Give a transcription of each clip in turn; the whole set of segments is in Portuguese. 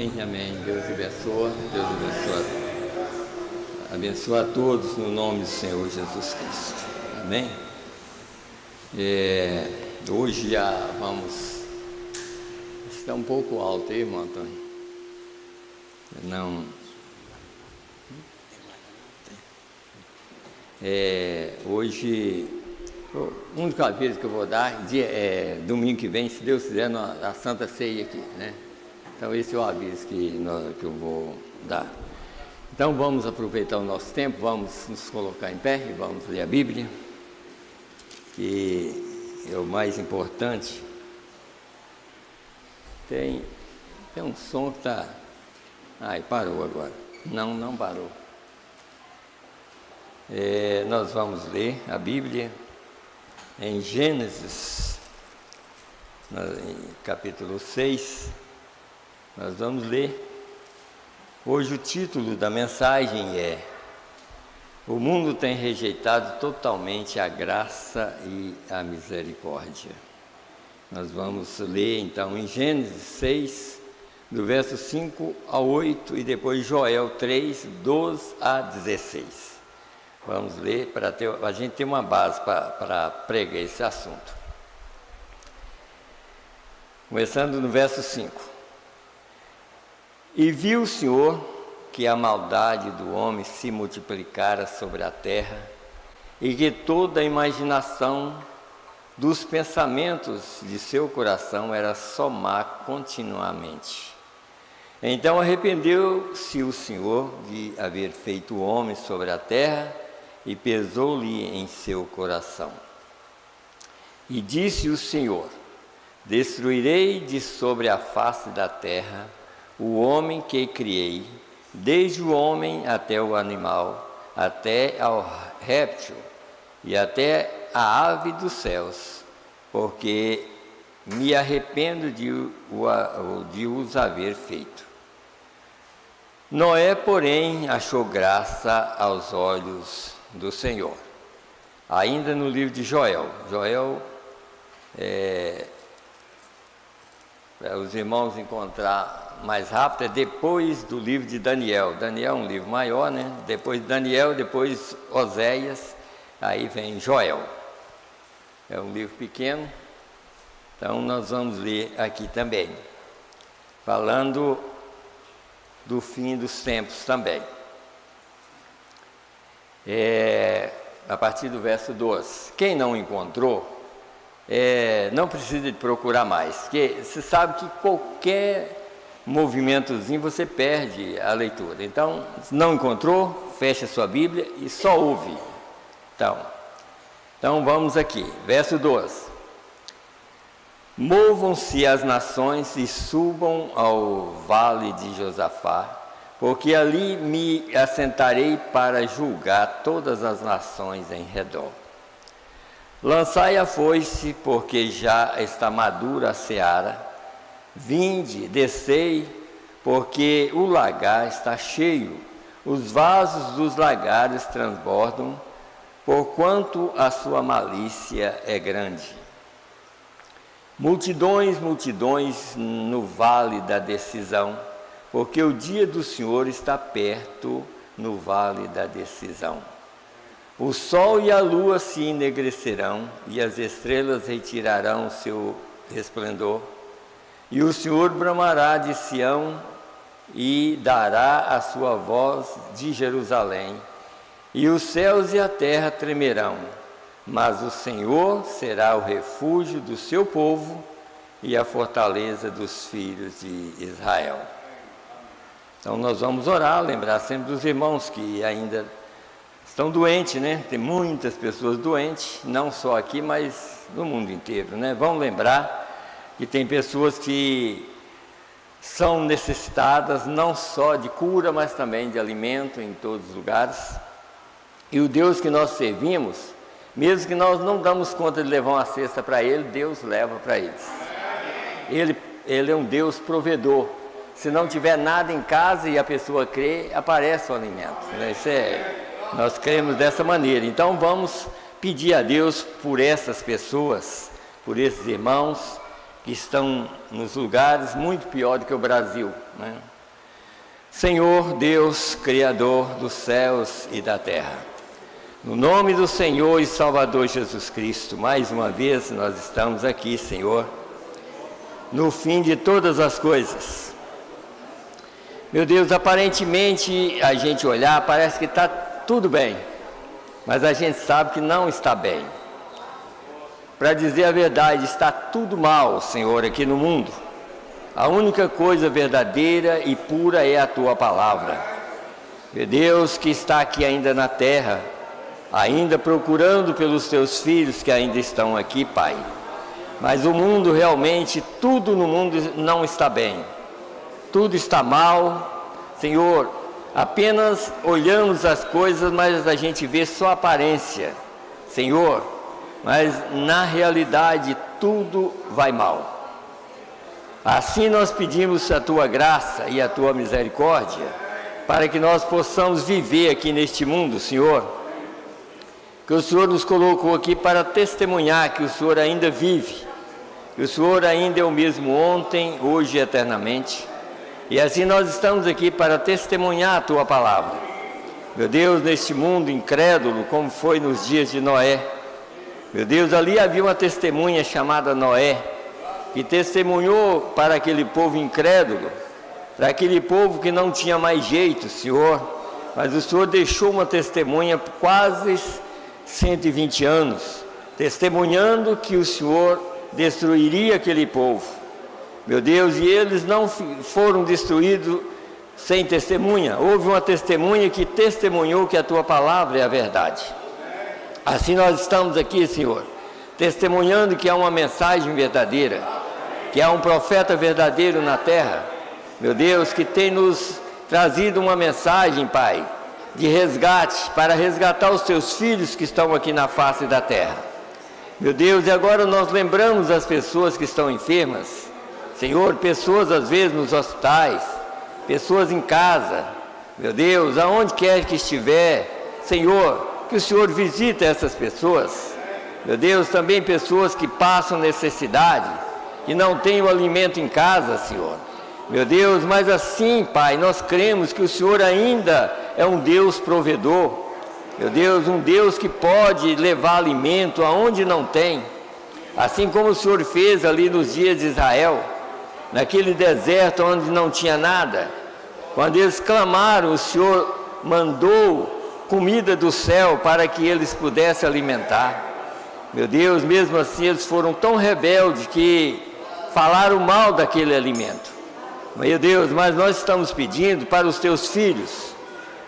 Amém, amém. Deus abençoa, Deus abençoa a todos no nome do Senhor Jesus Cristo. Amém. Hoje já vamos. Está um pouco alto aí, irmão Antônio. Não. Hoje, a única vez que eu vou dar, domingo que vem, se Deus quiser, a Santa Ceia aqui, né? Então esse é o aviso que eu vou dar. Então vamos aproveitar o nosso tempo, vamos nos colocar em pé e vamos ler a Bíblia, que é o mais importante. Tem um som que está... parou agora. Não parou. Nós vamos ler a Bíblia em Gênesis, em capítulo 6, nós vamos ler. Hoje o título da mensagem é: O mundo tem rejeitado totalmente a graça e a misericórdia. Nós vamos ler então em Gênesis 6, do verso 5 a 8, e depois Joel 3, 12 a 16. Vamos ler para a gente ter uma base para pregar esse assunto. Começando no verso 5. E viu o Senhor que a maldade do homem se multiplicara sobre a terra, e que toda a imaginação dos pensamentos de seu coração era só má continuamente. Então arrependeu-se o Senhor de haver feito o homem sobre a terra, e pesou-lhe em seu coração. E disse o Senhor: Destruirei de sobre a face da terra o homem que criei, desde o homem até o animal, até ao réptil e até a ave dos céus, porque me arrependo de os haver feito. Noé, porém, achou graça aos olhos do Senhor. Ainda no livro de Joel, para os irmãos encontrar mais rápido, é depois do livro de Daniel. Daniel é um livro maior, né? Depois de Daniel, depois Oséias, aí vem Joel. É um livro pequeno, então nós vamos ler aqui também, falando do fim dos tempos também. A partir do verso 12. Quem não encontrou, não precisa de procurar mais, porque você sabe que qualquer movimentozinho você perde a leitura. Então, se não encontrou, fecha a sua Bíblia e só ouve. Então vamos aqui, verso 12. Movam-se as nações e subam ao vale de Josafá, porque ali me assentarei para julgar todas as nações em redor. Lançai a foice, porque já está madura a seara. Vinde, descei, porque o lagar está cheio, os vasos dos lagares transbordam, porquanto a sua malícia é grande. Multidões, multidões no vale da decisão, porque o dia do Senhor está perto no vale da decisão. O sol e a lua se enegrecerão, e as estrelas retirarão o seu resplendor. E o Senhor bramará de Sião, e dará a sua voz de Jerusalém, e os céus e a terra tremerão, mas o Senhor será o refúgio do seu povo, e a fortaleza dos filhos de Israel. Então nós vamos orar, lembrar sempre dos irmãos que ainda estão doentes, né? Tem muitas pessoas doentes, não só aqui, mas no mundo inteiro, né? Vamos lembrar que tem pessoas que são necessitadas não só de cura, mas também de alimento em todos os lugares. E o Deus que nós servimos, mesmo que nós não damos conta de levar uma cesta para Ele, Deus leva para eles. Ele é um Deus provedor. Se não tiver nada em casa e a pessoa crê, aparece o alimento, né? Nós cremos dessa maneira. Então vamos pedir a Deus por essas pessoas, por esses irmãos que estão nos lugares muito pior do que o Brasil, né? Senhor Deus, Criador dos céus e da terra, no nome do Senhor e Salvador Jesus Cristo, mais uma vez nós estamos aqui, Senhor, no fim de todas as coisas. Meu Deus, aparentemente a gente olhar, parece que está tudo bem, mas a gente sabe que não está bem. Para dizer a verdade, está tudo mal, Senhor, aqui no mundo. A única coisa verdadeira e pura é a Tua palavra. Meu Deus, que está aqui ainda na terra, ainda procurando pelos Teus filhos que ainda estão aqui, Pai. Mas o mundo realmente, tudo no mundo não está bem. Tudo está mal. Senhor, apenas olhamos as coisas, mas a gente vê só a aparência. Senhor, mas na realidade tudo vai mal. Assim nós pedimos a Tua graça e a Tua misericórdia, para que nós possamos viver aqui neste mundo, Senhor, que o Senhor nos colocou aqui para testemunhar que o Senhor ainda vive, que o Senhor ainda é o mesmo ontem, hoje e eternamente, e assim nós estamos aqui para testemunhar a Tua palavra. Meu Deus, neste mundo incrédulo, como foi nos dias de Noé, meu Deus, ali havia uma testemunha chamada Noé, que testemunhou para aquele povo incrédulo, para aquele povo que não tinha mais jeito, Senhor, mas o Senhor deixou uma testemunha por quase 120 anos, testemunhando que o Senhor destruiria aquele povo. Meu Deus, e eles não foram destruídos sem testemunha. Houve uma testemunha que testemunhou que a Tua palavra é a verdade. Assim nós estamos aqui, Senhor, testemunhando que há uma mensagem verdadeira, que há um profeta verdadeiro na terra, meu Deus, que tem nos trazido uma mensagem, Pai, de resgate, para resgatar os Teus filhos que estão aqui na face da terra. Meu Deus, e agora nós lembramos as pessoas que estão enfermas, Senhor, pessoas às vezes nos hospitais, pessoas em casa, meu Deus, aonde quer que estiver, Senhor, que o Senhor visita essas pessoas, meu Deus, também pessoas que passam necessidade, que não têm o alimento em casa, Senhor, meu Deus, mas assim, Pai, nós cremos que o Senhor ainda é um Deus provedor, meu Deus, um Deus que pode levar alimento aonde não tem, assim como o Senhor fez ali nos dias de Israel, naquele deserto onde não tinha nada, quando eles clamaram, o Senhor mandou comida do céu para que eles pudessem alimentar. Meu Deus, mesmo assim eles foram tão rebeldes que falaram mal daquele alimento. Meu Deus, mas nós estamos pedindo para os Teus filhos.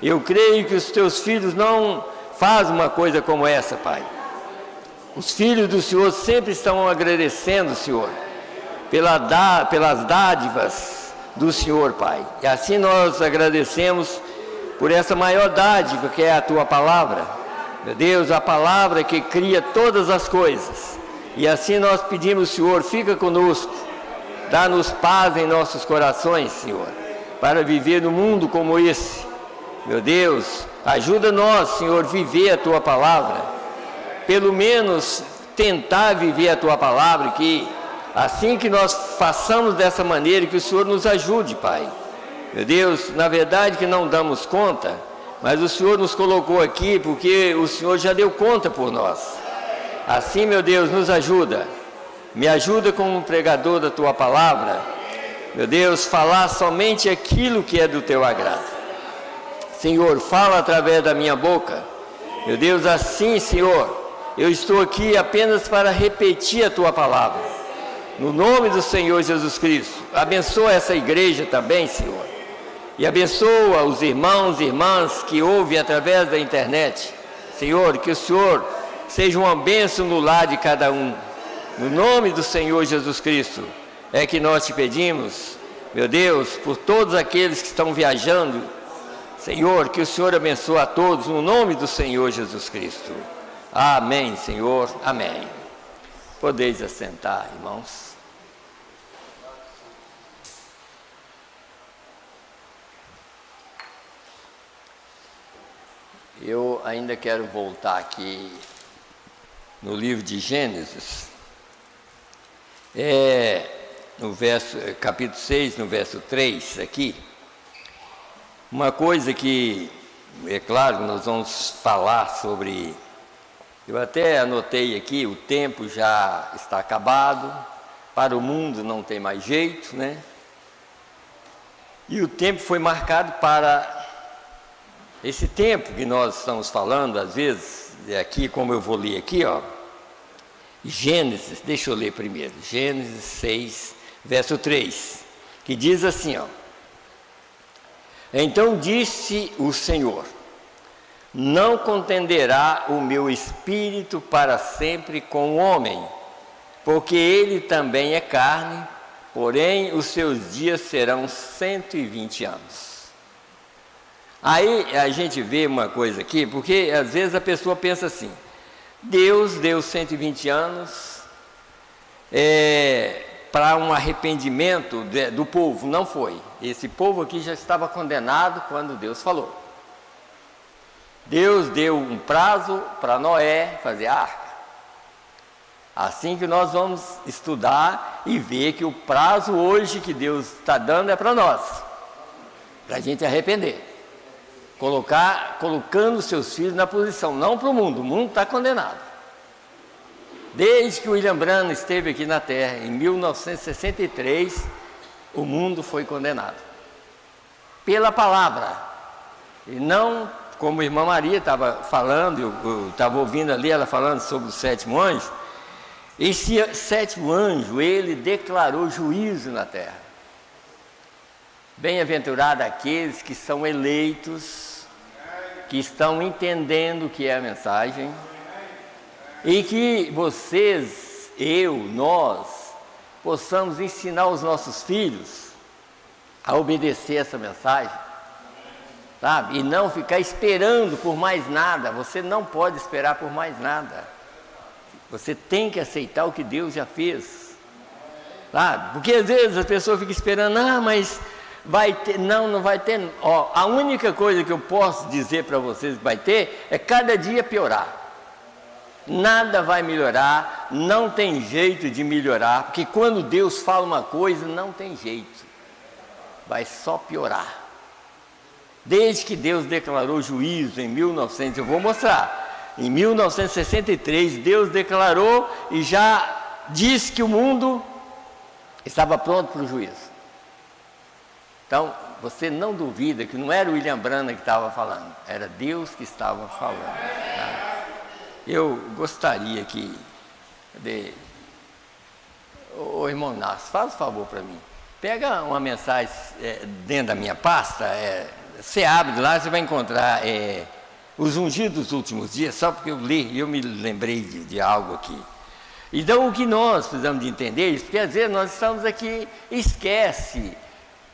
Eu creio que os Teus filhos não fazem uma coisa como essa, Pai. Os filhos do Senhor sempre estão agradecendo, Senhor, pelas dádivas do Senhor, Pai. E assim nós agradecemos por essa maior dádiva que é a Tua palavra. Meu Deus, a palavra que cria todas as coisas. E assim nós pedimos, Senhor, fica conosco, dá-nos paz em nossos corações, Senhor, para viver num mundo como esse. Meu Deus, ajuda nós, Senhor, viver a Tua palavra, pelo menos tentar viver a Tua palavra, que assim que nós façamos dessa maneira, que o Senhor nos ajude, Pai. Meu Deus, na verdade que não damos conta, mas o Senhor nos colocou aqui porque o Senhor já deu conta por nós. Assim, meu Deus, nos ajuda. Me ajuda como pregador da Tua palavra, meu Deus, falar somente aquilo que é do Teu agrado. Senhor, fala através da minha boca. Meu Deus, assim, Senhor, eu estou aqui apenas para repetir a Tua palavra. No nome do Senhor Jesus Cristo, abençoa essa igreja também, Senhor. E abençoa os irmãos e irmãs que ouvem através da internet. Senhor, que o Senhor seja uma bênção no lar de cada um. No nome do Senhor Jesus Cristo, é que nós Te pedimos, meu Deus, por todos aqueles que estão viajando, Senhor, que o Senhor abençoe a todos, no nome do Senhor Jesus Cristo. Amém, Senhor, amém. Podeis assentar, irmãos. Eu ainda quero voltar aqui no livro de Gênesis. no capítulo 6, no verso 3 aqui, uma coisa que, é claro, nós vamos falar sobre, eu até anotei aqui, o tempo já está acabado, para o mundo não tem mais jeito, né? E o tempo foi marcado para esse tempo que nós estamos falando, às vezes, aqui, como eu vou ler aqui, ó, Gênesis, deixa eu ler primeiro, Gênesis 6, verso 3, que diz assim, ó: Então disse o Senhor: Não contenderá o meu espírito para sempre com o homem, porque ele também é carne, porém os seus dias serão 120 anos. Aí a gente vê uma coisa aqui, porque às vezes a pessoa pensa assim: Deus deu 120 anos para um arrependimento do povo. Não foi. Esse povo aqui já estava condenado quando Deus falou. Deus deu um prazo para Noé fazer a arca. Assim que nós vamos estudar e ver que o prazo hoje que Deus está dando é para nós, para a gente arrepender. Colocando seus filhos na posição, não para o mundo está condenado. Desde que William Branham esteve aqui na Terra, em 1963, o mundo foi condenado. Pela palavra. E não, como a irmã Maria estava falando, eu estava ouvindo ali ela falando sobre o sétimo anjo. Esse sétimo anjo, ele declarou juízo na Terra. Bem-aventurado aqueles que são eleitos, que estão entendendo o que é a mensagem, e que vocês, nós, possamos ensinar os nossos filhos a obedecer essa mensagem, sabe? E não ficar esperando por mais nada. Você não pode esperar por mais nada. Você tem que aceitar o que Deus já fez, sabe? Porque às vezes a pessoa fica esperando, mas vai ter, não vai ter. Ó, a única coisa que eu posso dizer para vocês que vai ter é cada dia piorar. Nada vai melhorar, não tem jeito de melhorar, porque quando Deus fala uma coisa, não tem jeito, vai só piorar. Desde que Deus declarou juízo em 1900, eu vou mostrar, em 1963, Deus declarou e já disse que o mundo estava pronto para o juízo. Então, você não duvida que não era o William Branham que estava falando, era Deus que estava falando. Tá? Eu gostaria que... Ô irmão Nácio, faz um favor para mim. Pega uma mensagem dentro da minha pasta, você abre lá, você vai encontrar os ungidos dos últimos dias, só porque eu li e eu me lembrei de algo aqui. Então, o que nós precisamos de entender isso, porque às vezes nós estamos aqui, esquece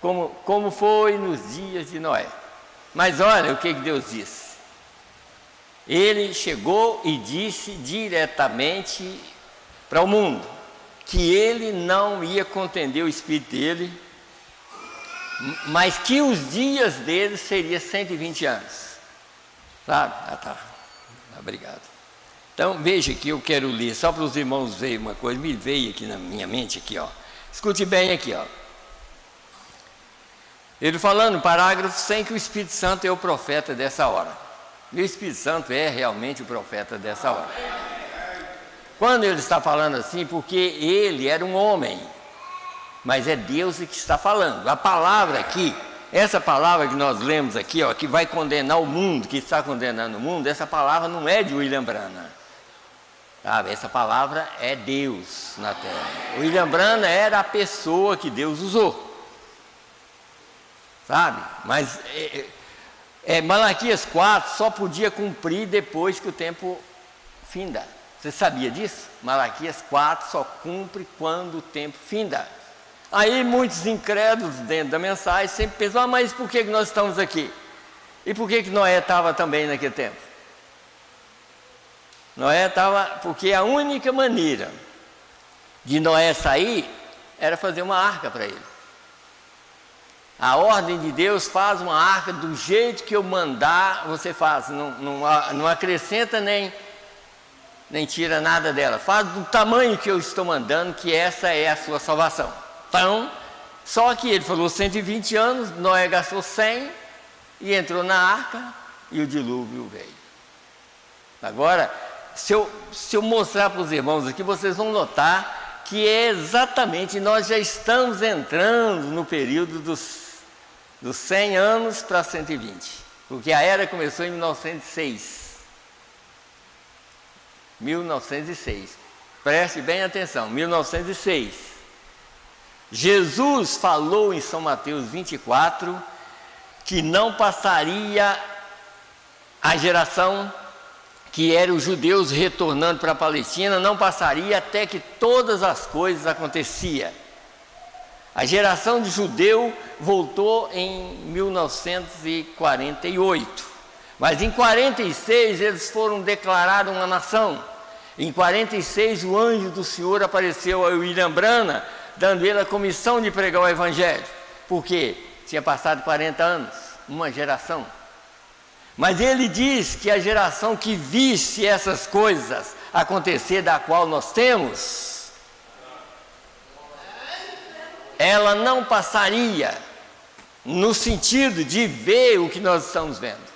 como foi nos dias de Noé. Mas olha o que Deus disse. Ele chegou e disse diretamente para o mundo que ele não ia contender o espírito dele, mas que os dias dele seriam 120 anos. Sabe? Tá. Obrigado. Então, veja que eu quero ler, só para os irmãos verem uma coisa, me veio aqui na minha mente, aqui, ó. Escute bem aqui, ó. Ele falando, parágrafo 100, que o Espírito Santo é o profeta dessa hora. E o Espírito Santo é realmente o profeta dessa hora. Quando ele está falando assim, porque ele era um homem, mas é Deus que está falando. A palavra aqui, essa palavra que nós lemos aqui, ó, que vai condenar o mundo, que está condenando o mundo, essa palavra não é de William Branham. Sabe? Essa palavra é Deus na terra. O William Branham era a pessoa que Deus usou. Sabe? Mas Malaquias 4 só podia cumprir depois que o tempo finda. Você sabia disso? Malaquias 4 só cumpre quando o tempo finda. Aí muitos incrédulos dentro da mensagem sempre pensam, mas por que nós estamos aqui? E por que Noé estava também naquele tempo? Noé estava, porque a única maneira de Noé sair era fazer uma arca para ele. A ordem de Deus: faz uma arca do jeito que eu mandar, você faz, não acrescenta nem nem tira nada dela. Faz do tamanho que eu estou mandando, que essa é a sua salvação. Então, só que ele falou 120 anos, Noé gastou 100 e entrou na arca e o dilúvio veio. Agora, se eu mostrar para os irmãos aqui, vocês vão notar que é exatamente, nós já estamos entrando no período dos 100 anos para 120, porque a era começou em 1906. 1906. Preste bem atenção, 1906. Jesus falou em São Mateus 24 que não passaria a geração que era os judeus retornando para a Palestina, não passaria até que todas as coisas aconteciam. A geração de judeu voltou em 1948, mas em 46 eles foram declarados uma nação. Em 46 o anjo do Senhor apareceu a William Branham, dando ele a comissão de pregar o evangelho, porque tinha passado 40 anos, uma geração. Mas ele diz que a geração que visse essas coisas acontecer, da qual nós temos, ela não passaria no sentido de ver o que nós estamos vendo.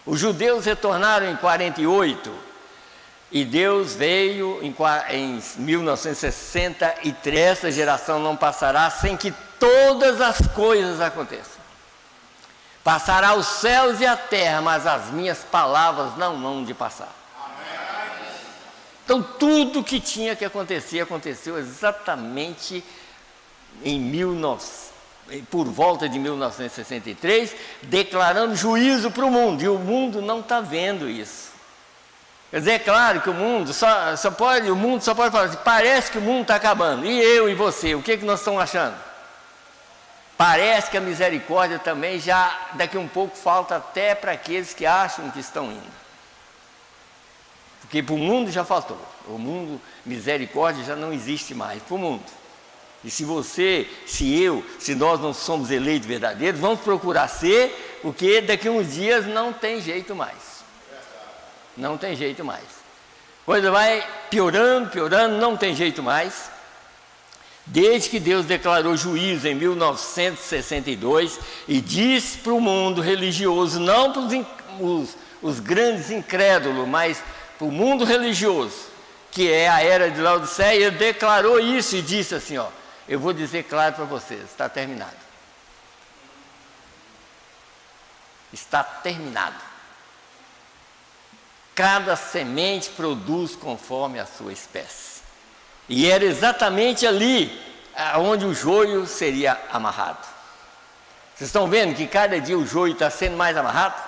Os judeus retornaram em 48 e Deus veio em 1963. Essa geração não passará sem que todas as coisas aconteçam. Passará os céus e a terra, mas as minhas palavras não hão de passar. Então tudo que tinha que acontecer, aconteceu exatamente por volta de 1963, declarando juízo para o mundo, e o mundo não está vendo isso. Quer dizer, é claro que o mundo só pode falar assim, parece que o mundo está acabando, e eu e você, o que nós estamos achando? Parece que a misericórdia também já, daqui um pouco, falta até para aqueles que acham que estão indo. Porque para o mundo já faltou. O mundo, misericórdia já não existe mais para o mundo. E se nós não somos eleitos verdadeiros, vamos procurar ser, porque daqui a uns dias não tem jeito mais. Não tem jeito mais. A coisa vai piorando, não tem jeito mais. Desde que Deus declarou juízo em 1962 e disse para o mundo religioso, não para os grandes incrédulos, mas para o mundo religioso, que é a era de Laodiceia, ele declarou isso e disse assim, ó, eu vou dizer claro para vocês, está terminado. Está terminado. Cada semente produz conforme a sua espécie. E era exatamente ali onde o joio seria amarrado. Vocês estão vendo que cada dia o joio está sendo mais amarrado?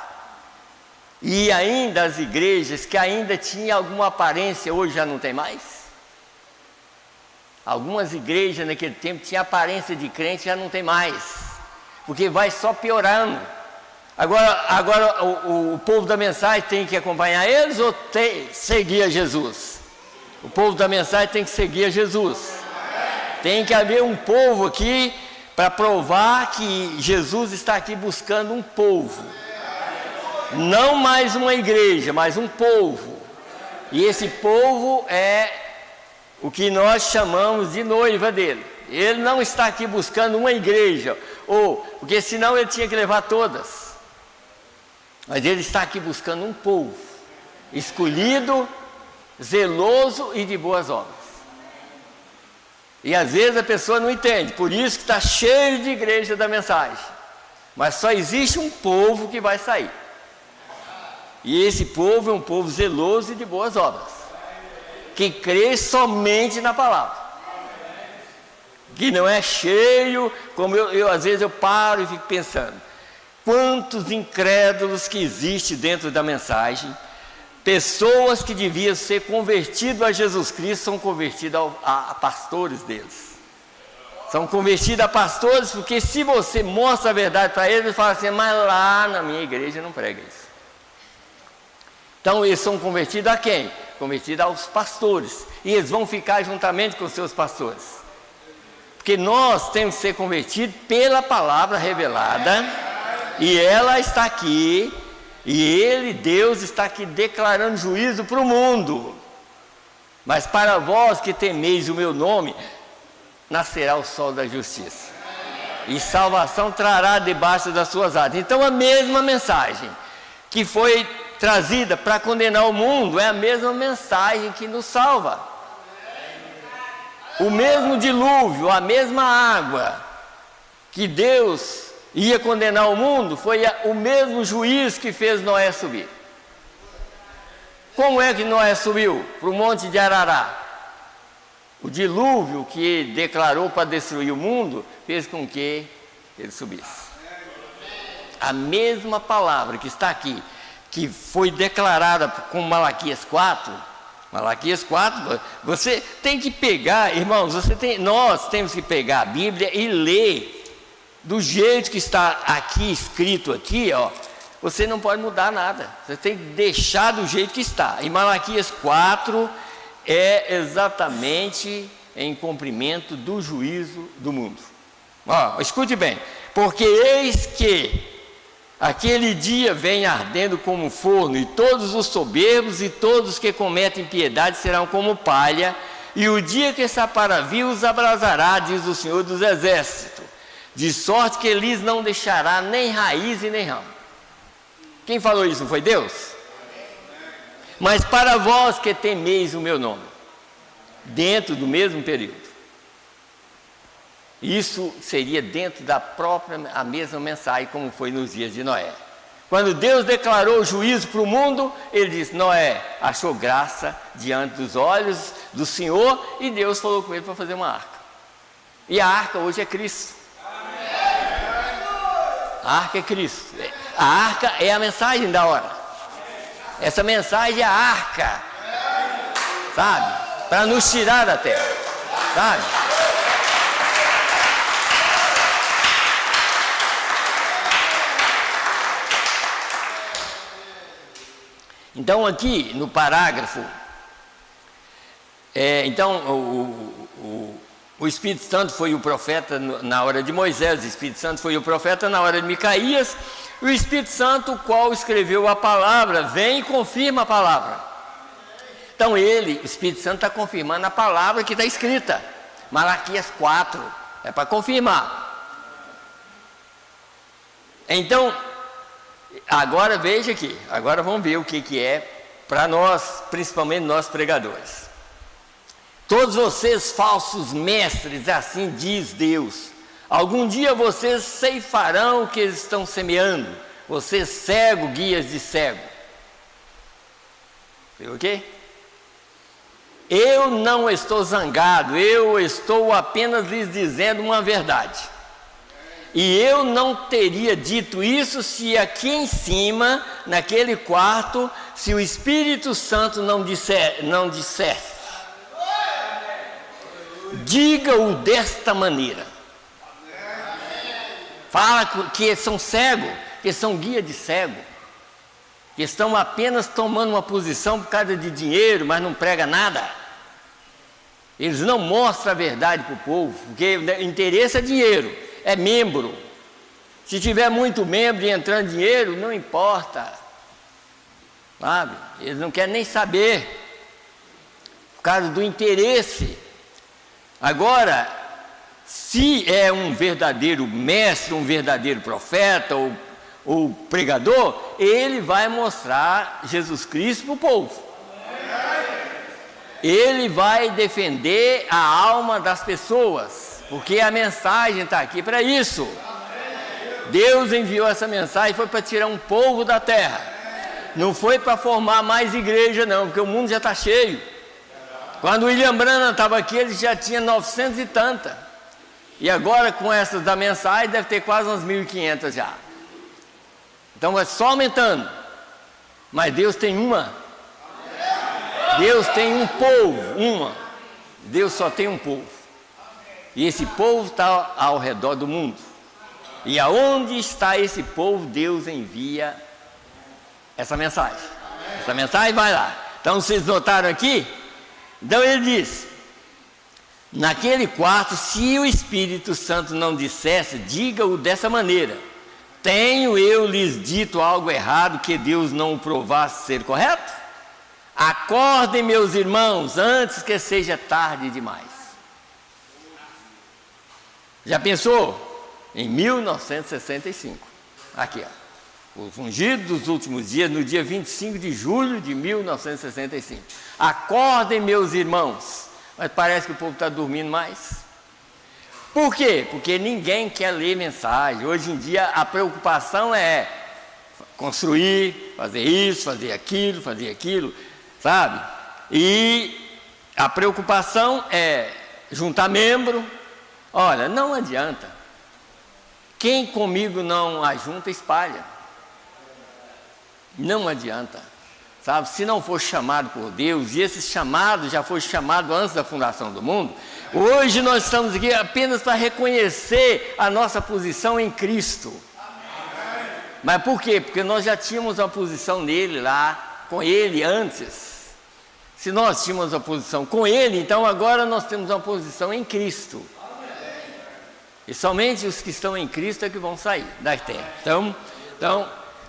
E ainda as igrejas que ainda tinham alguma aparência, hoje já não tem mais? Algumas igrejas naquele tempo tinham aparência de crente, já não tem mais. Porque vai só piorando. Agora o povo da mensagem tem que acompanhar eles ou seguir a Jesus? O povo da mensagem tem que seguir a Jesus. Tem que haver um povo aqui para provar que Jesus está aqui buscando um povo. Não mais uma igreja, mas um povo. E esse povo é o que nós chamamos de noiva dele. Ele não está aqui buscando uma igreja, porque senão ele tinha que levar todas. Mas ele está aqui buscando um povo escolhido, zeloso e de boas obras. E às vezes a pessoa não entende, por isso que está cheio de igreja da mensagem. Mas só existe um povo que vai sair. E esse povo é um povo zeloso e de boas obras, que crê somente na palavra, que não é cheio, como eu às vezes eu paro e fico pensando, quantos incrédulos que existem dentro da mensagem. Pessoas que deviam ser convertidas a Jesus Cristo são convertidas a pastores deles. São convertidos a pastores, porque se você mostra a verdade para eles, eles falam assim, mas lá na minha igreja não prega isso. Então eles são convertidos a quem? Convertidos aos pastores. E eles vão ficar juntamente com os seus pastores. Porque nós temos que ser convertidos pela palavra revelada, e ela está aqui. E Deus está aqui declarando juízo para o mundo. Mas para vós que temeis o meu nome, nascerá o sol da justiça, e salvação trará debaixo das suas asas. Então a mesma mensagem que foi trazida para condenar o mundo é a mesma mensagem que nos salva. O mesmo dilúvio, a mesma água que Deus ia condenar o mundo, foi o mesmo juiz que fez Noé subir. Como é que Noé subiu para o monte de Arará? O dilúvio que declarou para destruir o mundo fez com que ele subisse. A mesma palavra que está aqui, que foi declarada com Malaquias 4, você tem que pegar, irmãos, nós temos que pegar a Bíblia e ler do jeito que está aqui, escrito aqui, ó. Você não pode mudar nada, você tem que deixar do jeito que está. E Malaquias 4 é exatamente em cumprimento do juízo do mundo. Ó, escute bem, porque eis que aquele dia vem ardendo como forno, e todos os soberbos e todos os que cometem impiedade serão como palha, e o dia que essa paravia os abrasará, diz o Senhor dos Exércitos, de sorte que lhes não deixará nem raiz e nem ramo. Quem falou isso? Não foi Deus? Mas para vós que temeis o meu nome, dentro do mesmo período, isso seria dentro da a mesma mensagem, como foi nos dias de Noé. Quando Deus declarou o juízo para o mundo, ele disse: Noé achou graça diante dos olhos do Senhor, e Deus falou com ele para fazer uma arca. E a arca hoje é Cristo. A arca é Cristo. A arca é a mensagem da hora. Essa mensagem é a arca, sabe? Para nos tirar da terra, sabe? Então aqui no parágrafo, o Espírito Santo foi o profeta na hora de Moisés, o Espírito Santo foi o profeta na hora de Micaías, o Espírito Santo, o qual escreveu a palavra, vem e confirma a palavra. Então o Espírito Santo está confirmando a palavra que está escrita, Malaquias 4, é para confirmar. Então, agora veja aqui, agora vamos ver o que é para nós, principalmente nós pregadores. Todos vocês falsos mestres, assim diz Deus, algum dia vocês ceifarão o que eles estão semeando, vocês cegos, guias de cego. Viu o quê? Eu não estou zangado, eu estou apenas lhes dizendo uma verdade. E eu não teria dito isso se aqui em cima, naquele quarto, se o Espírito Santo não dissesse. Diga-o desta maneira. Fala que são cegos, que são guia de cego, que estão apenas tomando uma posição por causa de dinheiro, mas não prega nada. Eles não mostram a verdade para o povo, porque o interesse é dinheiro, é membro. Se tiver muito membro e entrando dinheiro, não importa, sabe? Eles não querem nem saber, por causa do interesse. Agora, se é um verdadeiro mestre, um verdadeiro profeta ou pregador, ele vai mostrar Jesus Cristo para o povo. Ele vai defender a alma das pessoas, porque a mensagem está aqui para isso. Deus enviou essa mensagem, foi para tirar um povo da terra, não foi para formar mais igreja não, porque o mundo já está cheio. Quando o William Branham estava aqui, ele já tinha 900 e tanta, e agora com essas da mensagem deve ter quase umas 1.500 já. Então vai só aumentando, mas Deus tem uma. Deus tem um povo, Deus só tem um povo, e esse povo está ao redor do mundo, e aonde está esse povo, Deus envia essa mensagem. Essa mensagem vai lá. Então vocês notaram aqui? Então ele diz: naquele quarto, se o Espírito Santo não dissesse, diga-o dessa maneira: tenho eu lhes dito algo errado que Deus não o provasse ser correto? Acordem, meus irmãos, antes que seja tarde demais. Já pensou? Em 1965. Aqui, ó. O ungido dos últimos dias, no dia 25 de julho de 1965. Acordem, meus irmãos. Mas parece que o povo está dormindo mais. Por quê? Porque ninguém quer ler mensagem. Hoje em dia a preocupação é construir, fazer isso, fazer aquilo, sabe? E a preocupação é juntar membro. Olha, não adianta. Quem comigo não ajunta, espalha. Não adianta. Sabe? Se não for chamado por Deus, e esse chamado já foi chamado antes da fundação do mundo, hoje nós estamos aqui apenas para reconhecer a nossa posição em Cristo. Mas por quê? Porque nós já tínhamos uma posição nele lá, com ele antes. Se nós tínhamos uma posição com ele, então agora nós temos uma posição em Cristo. E somente os que estão em Cristo é que vão sair da terra. Então,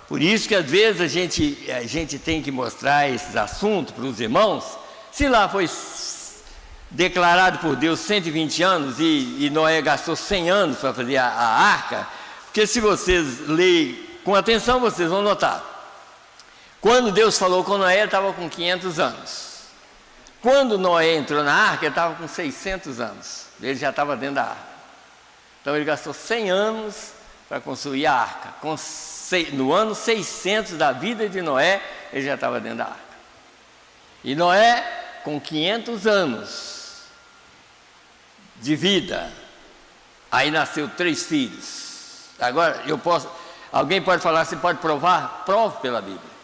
por isso que às vezes a gente tem que mostrar esses assuntos para os irmãos. Se lá foi declarado por Deus 120 anos e Noé gastou 100 anos para fazer a arca, porque se vocês lerem com atenção, vocês vão notar. Quando Deus falou com Noé, ele estava com 500 anos. Quando Noé entrou na arca, ele estava com 600 anos. Ele já estava dentro da arca. Então ele gastou 100 anos para construir a arca. No ano 600 da vida de Noé, ele já estava dentro da arca. E Noé, com 500 anos de vida, aí nasceu 3 filhos. Agora, alguém pode falar, você pode provar? Prove pela Bíblia.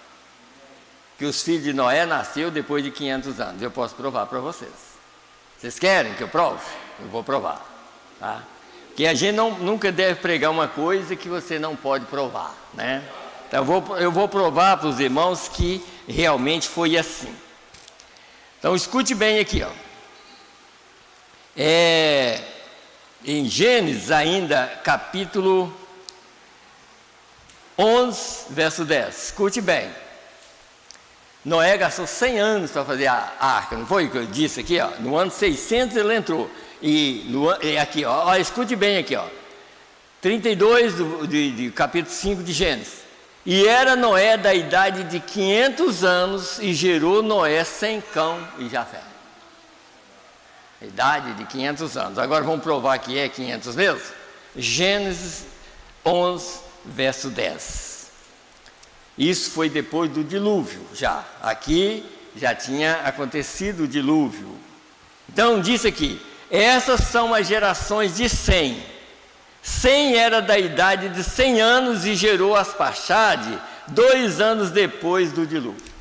Que os filhos de Noé nasceu depois de 500 anos. Eu posso provar para vocês. Vocês querem que eu prove? Eu vou provar. Tá? Porque a gente nunca deve pregar uma coisa que você não pode provar, né? Então eu vou provar para os irmãos que realmente foi assim. Então escute bem aqui, ó. Em Gênesis ainda, capítulo 11, verso 10. Escute bem. Noé gastou 100 anos para fazer a arca, não foi o que eu disse aqui, ó? No ano 600 ele entrou. E aqui, ó, escute bem aqui, ó. 32 de capítulo 5 de Gênesis. E era Noé da idade de 500 anos e gerou Noé sem Cão e Jafé. Idade de 500 anos. Agora vamos provar que é 500 mesmo? Gênesis 11, verso 10. Isso foi depois do dilúvio já. Aqui já tinha acontecido o dilúvio. Então disse aqui, essas são as gerações de Sem. Sem era da idade de 100 anos e gerou Asparxade 2 anos depois do dilúvio.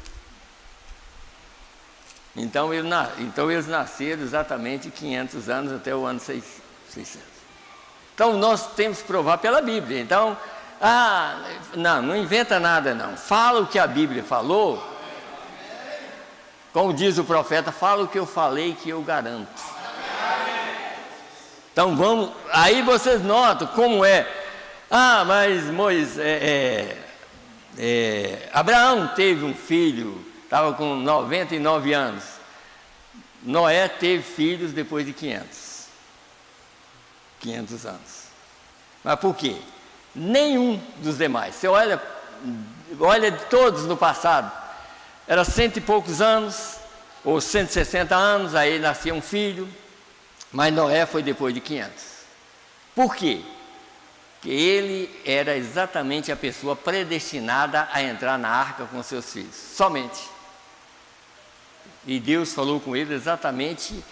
Então eles nasceram exatamente 500 anos até o ano 600. Então nós temos que provar pela Bíblia. Então, não inventa nada não. Fala o que a Bíblia falou. Como diz o profeta, fala o que eu falei que eu garanto. Então vamos, aí vocês notam como é. Mas Abraão teve um filho, estava com 99 anos. Noé teve filhos depois de 500 anos. Mas por quê? Nenhum dos demais. Você olha todos no passado, era 100 e poucos anos, ou 160 anos, aí nascia um filho. Mas Noé foi depois de 500. Por quê? Porque ele era exatamente a pessoa predestinada a entrar na arca com seus filhos. Somente. E Deus falou com ele exatamente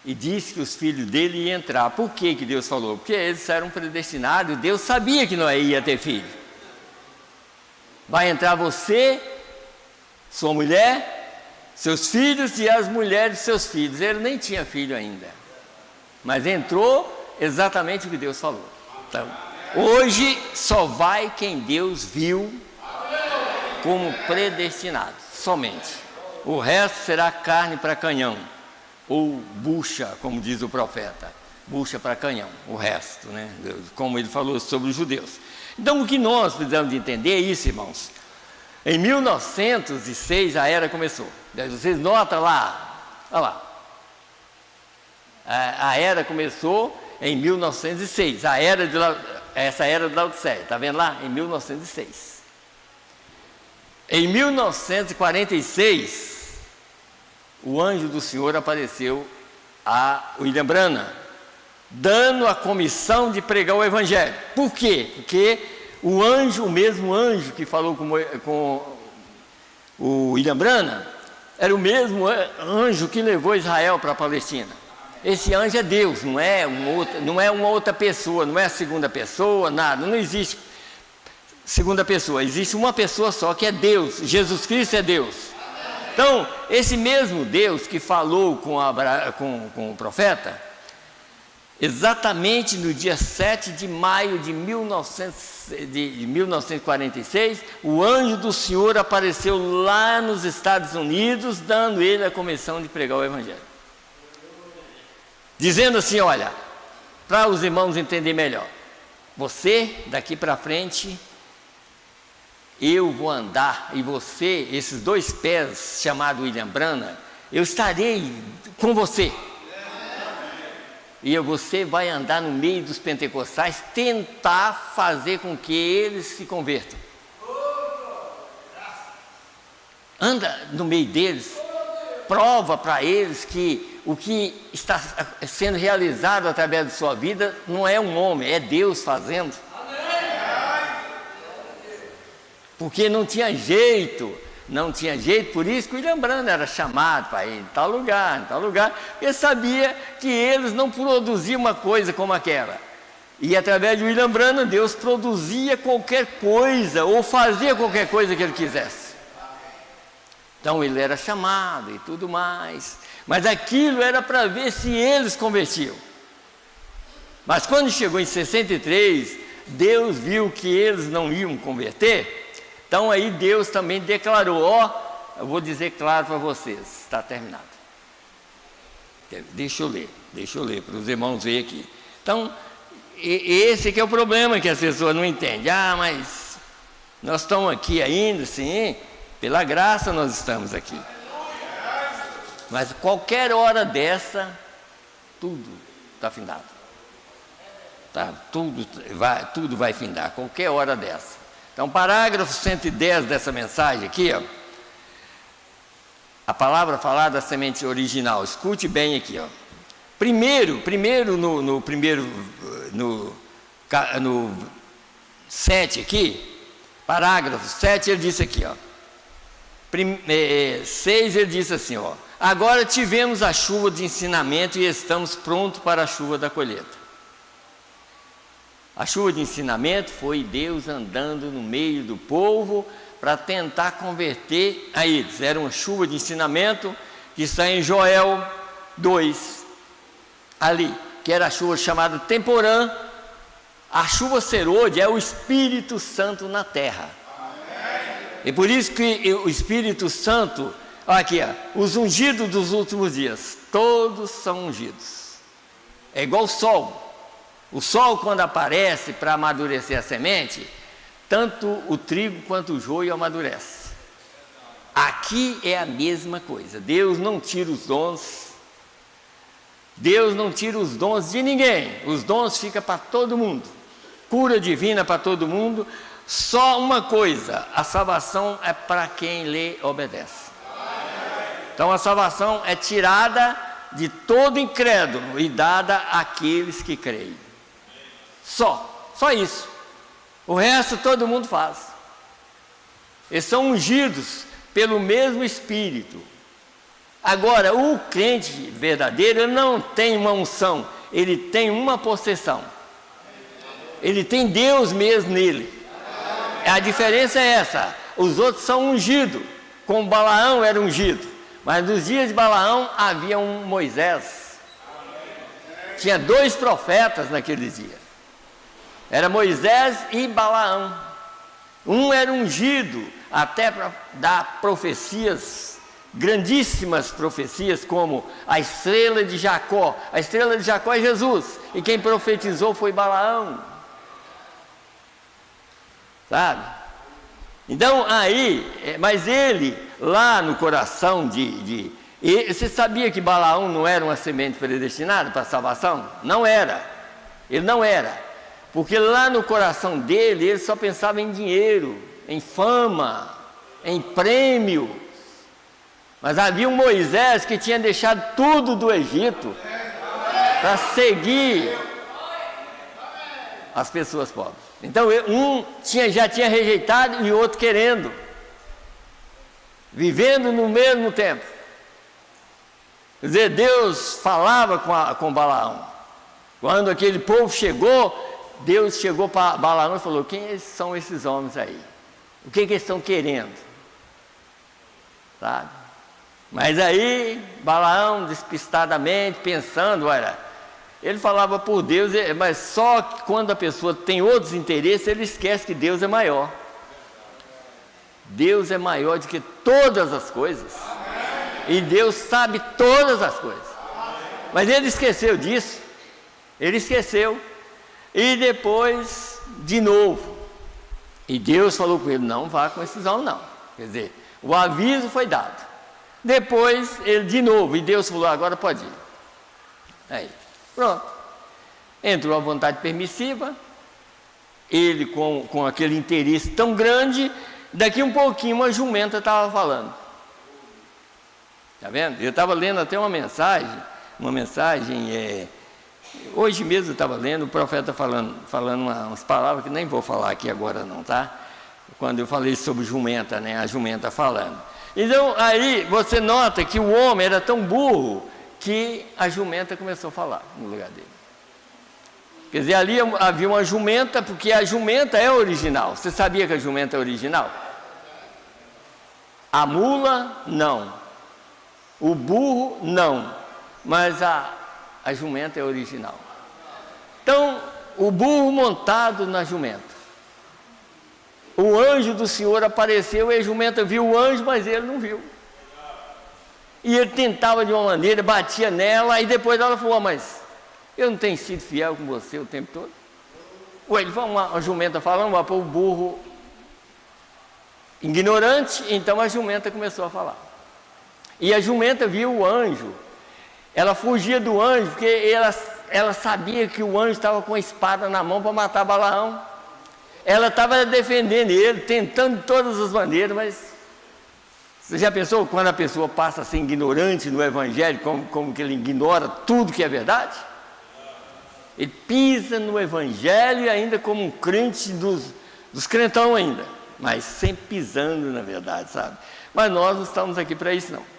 e disse que os filhos dele iam entrar. Por que Deus falou? Porque eles eram predestinados. Deus sabia que Noé ia ter filho. Vai entrar você, sua mulher, seus filhos e as mulheres de seus filhos. Ele nem tinha filho ainda. Mas entrou exatamente o que Deus falou. Então, hoje só vai quem Deus viu como predestinado, somente. O resto será carne para canhão, ou bucha, como diz o profeta. Bucha para canhão, o resto, né? Como ele falou sobre os judeus. Então o que nós precisamos de entender é isso, irmãos. Em 1906 a era começou. Vocês notam lá, olha lá. A era começou em 1906, essa era de Laodiceia, está vendo lá? Em 1906. Em 1946, o anjo do Senhor apareceu a William Branham, dando a comissão de pregar o Evangelho. Por quê? Porque o mesmo anjo que falou com o William Branham, era o mesmo anjo que levou Israel para a Palestina. Esse anjo é Deus, não é uma outra pessoa, não é a segunda pessoa, nada, não existe segunda pessoa, existe uma pessoa só, que é Deus. Jesus Cristo é Deus. Então, esse mesmo Deus que falou com o profeta, exatamente no dia 7 de maio de 1946, o anjo do Senhor apareceu lá nos Estados Unidos, dando ele a comissão de pregar o Evangelho. Dizendo assim, olha, para os irmãos entenderem melhor, você, daqui para frente, eu vou andar, e você, esses dois pés, chamado William Branham, eu estarei com você. E você vai andar no meio dos pentecostais, tentar fazer com que eles se convertam. Anda no meio deles, prova para eles que o que está sendo realizado através de sua vida não é um homem, é Deus fazendo. Porque não tinha jeito, por isso que o William Branham era chamado para ir em tal lugar, porque sabia que eles não produziam uma coisa como aquela. E através de William Branham, Deus produzia qualquer coisa, ou fazia qualquer coisa que ele quisesse. Então ele era chamado e tudo mais, mas aquilo era para ver se eles convertiam. Mas quando chegou em 63, Deus viu que eles não iam converter. Então aí Deus também declarou, eu vou dizer claro para vocês, está terminado. Deixa eu ler para os irmãos verem aqui. Então, esse que é o problema que as pessoas não entendem. Mas nós estamos aqui ainda, sim, pela graça nós estamos aqui. Mas qualquer hora dessa, tudo está findado. Tá? Tudo vai findar, qualquer hora dessa. Então, parágrafo 110 dessa mensagem aqui, a palavra falada da semente original, escute bem aqui, Primeiro no 7 aqui, parágrafo 7, ele disse aqui, 6 ele disse assim, agora tivemos a chuva de ensinamento e estamos prontos para a chuva da colheita. A chuva de ensinamento foi Deus andando no meio do povo para tentar converter a eles. Era uma chuva de ensinamento que está em Joel 2, ali, que era a chuva chamada temporã. A chuva serôdia é o Espírito Santo na terra. E por isso que o Espírito Santo, olha aqui, os ungidos dos últimos dias, todos são ungidos. É igual o sol. O sol, quando aparece para amadurecer a semente, tanto o trigo quanto o joio amadurece. Aqui é a mesma coisa. Deus não tira os dons. Deus não tira os dons de ninguém. Os dons ficam para todo mundo. Cura divina para todo mundo. Só uma coisa: a salvação é para quem lhe obedece. Então a salvação é tirada de todo incrédulo e dada àqueles que creem. Só isso. O resto todo mundo faz. Eles são ungidos pelo mesmo Espírito. Agora, o crente verdadeiro, ele não tem uma unção, ele tem uma possessão. Ele tem Deus mesmo nele. A diferença é essa: os outros são ungidos, como Balaão era ungido. Mas nos dias de Balaão havia um Moisés. Tinha 2 profetas naqueles dias. Era Moisés e Balaão. Um era ungido até para dar profecias, grandíssimas profecias, como a estrela de Jacó. A estrela de Jacó é Jesus, e quem profetizou foi Balaão. Sabe? Então aí, mas ele, lá no coração você sabia que Balaão não era uma semente predestinada para a salvação? Não era, ele não era, porque lá no coração dele, ele só pensava em dinheiro, em fama, em prêmio. Mas havia um Moisés que tinha deixado tudo do Egito para seguir as pessoas pobres. Então um já tinha rejeitado e o outro querendo, vivendo no mesmo tempo. Quer dizer, Deus falava com Balaão. Quando aquele povo chegou, Deus chegou para Balaão e falou: quem são esses homens aí? O que eles estão querendo? Sabe? Mas aí Balaão, despistadamente, pensando, olha, ele falava por Deus, mas só que quando a pessoa tem outros interesses, ele esquece que Deus é maior. Deus é maior do que todas as coisas. E Deus sabe todas as coisas. Mas ele esqueceu disso. Ele esqueceu. E depois, de novo. E Deus falou com ele: não vá com esses homens, não. Quer dizer, o aviso foi dado. Depois, ele de novo. E Deus falou: agora pode ir. Aí, pronto. Entrou a vontade permissiva. Ele com aquele interesse tão grande. Daqui um pouquinho, uma jumenta estava falando. Está vendo? Eu estava lendo até uma mensagem, hoje mesmo eu estava lendo, o profeta falando umas palavras que nem vou falar aqui agora não, tá? Quando eu falei sobre jumenta, né? A jumenta falando. Então, aí você nota que o homem era tão burro que a jumenta começou a falar no lugar dele. Quer dizer, ali havia uma jumenta, porque a jumenta é original. Você sabia que a jumenta é original? A mula, não. O burro, não, mas a jumenta é original. Então, o burro montado na jumenta. O anjo do Senhor apareceu e a jumenta viu o anjo, mas ele não viu. E ele tentava de uma maneira, batia nela, e depois ela falou: mas eu não tenho sido fiel com você o tempo todo? Ué, a jumenta falando, vai pôr o burro ignorante, então a jumenta começou a falar. E a jumenta viu o anjo, ela fugia do anjo, porque ela sabia que o anjo estava com a espada na mão para matar Balaão. Ela estava defendendo ele, tentando de todas as maneiras, mas você já pensou quando a pessoa passa a ser ignorante no Evangelho, como que ele ignora tudo que é verdade? Ele pisa no Evangelho ainda como um crente dos crentão ainda, mas sempre pisando na verdade, sabe? Mas nós não estamos aqui para isso não.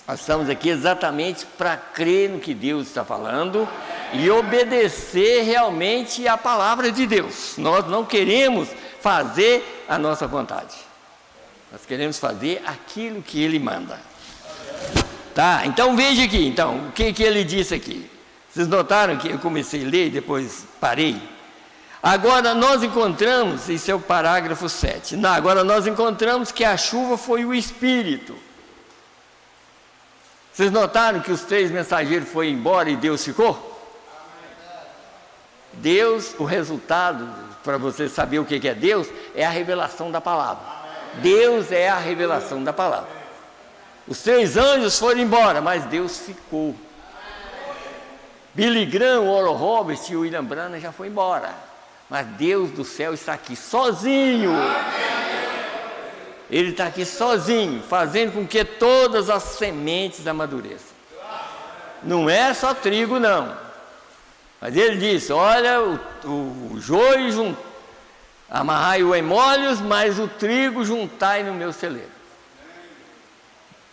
Nós estamos aqui exatamente para crer no que Deus está falando e obedecer realmente à palavra de Deus. Nós não queremos fazer a nossa vontade. Nós queremos fazer aquilo que Ele manda. Tá? Então veja aqui, então, o que ele disse aqui. Vocês notaram que eu comecei a ler e depois parei? Agora nós encontramos, esse é o parágrafo 7. Agora nós encontramos que a chuva foi o Espírito. Vocês notaram que os 3 mensageiros foram embora e Deus ficou? Deus, o resultado, para você saber o que é Deus, é a revelação da palavra. Deus é a revelação da palavra. Os 3 anjos foram embora, mas Deus ficou. Billy Graham, Oral Roberts e William Branham já foram embora. Mas Deus do céu está aqui sozinho. Ele está aqui sozinho, fazendo com que todas as sementes amadureçam. Não é só trigo, não. Mas ele disse: olha, o joio amarrai-o em molhos, mas o trigo juntai no meu celeiro.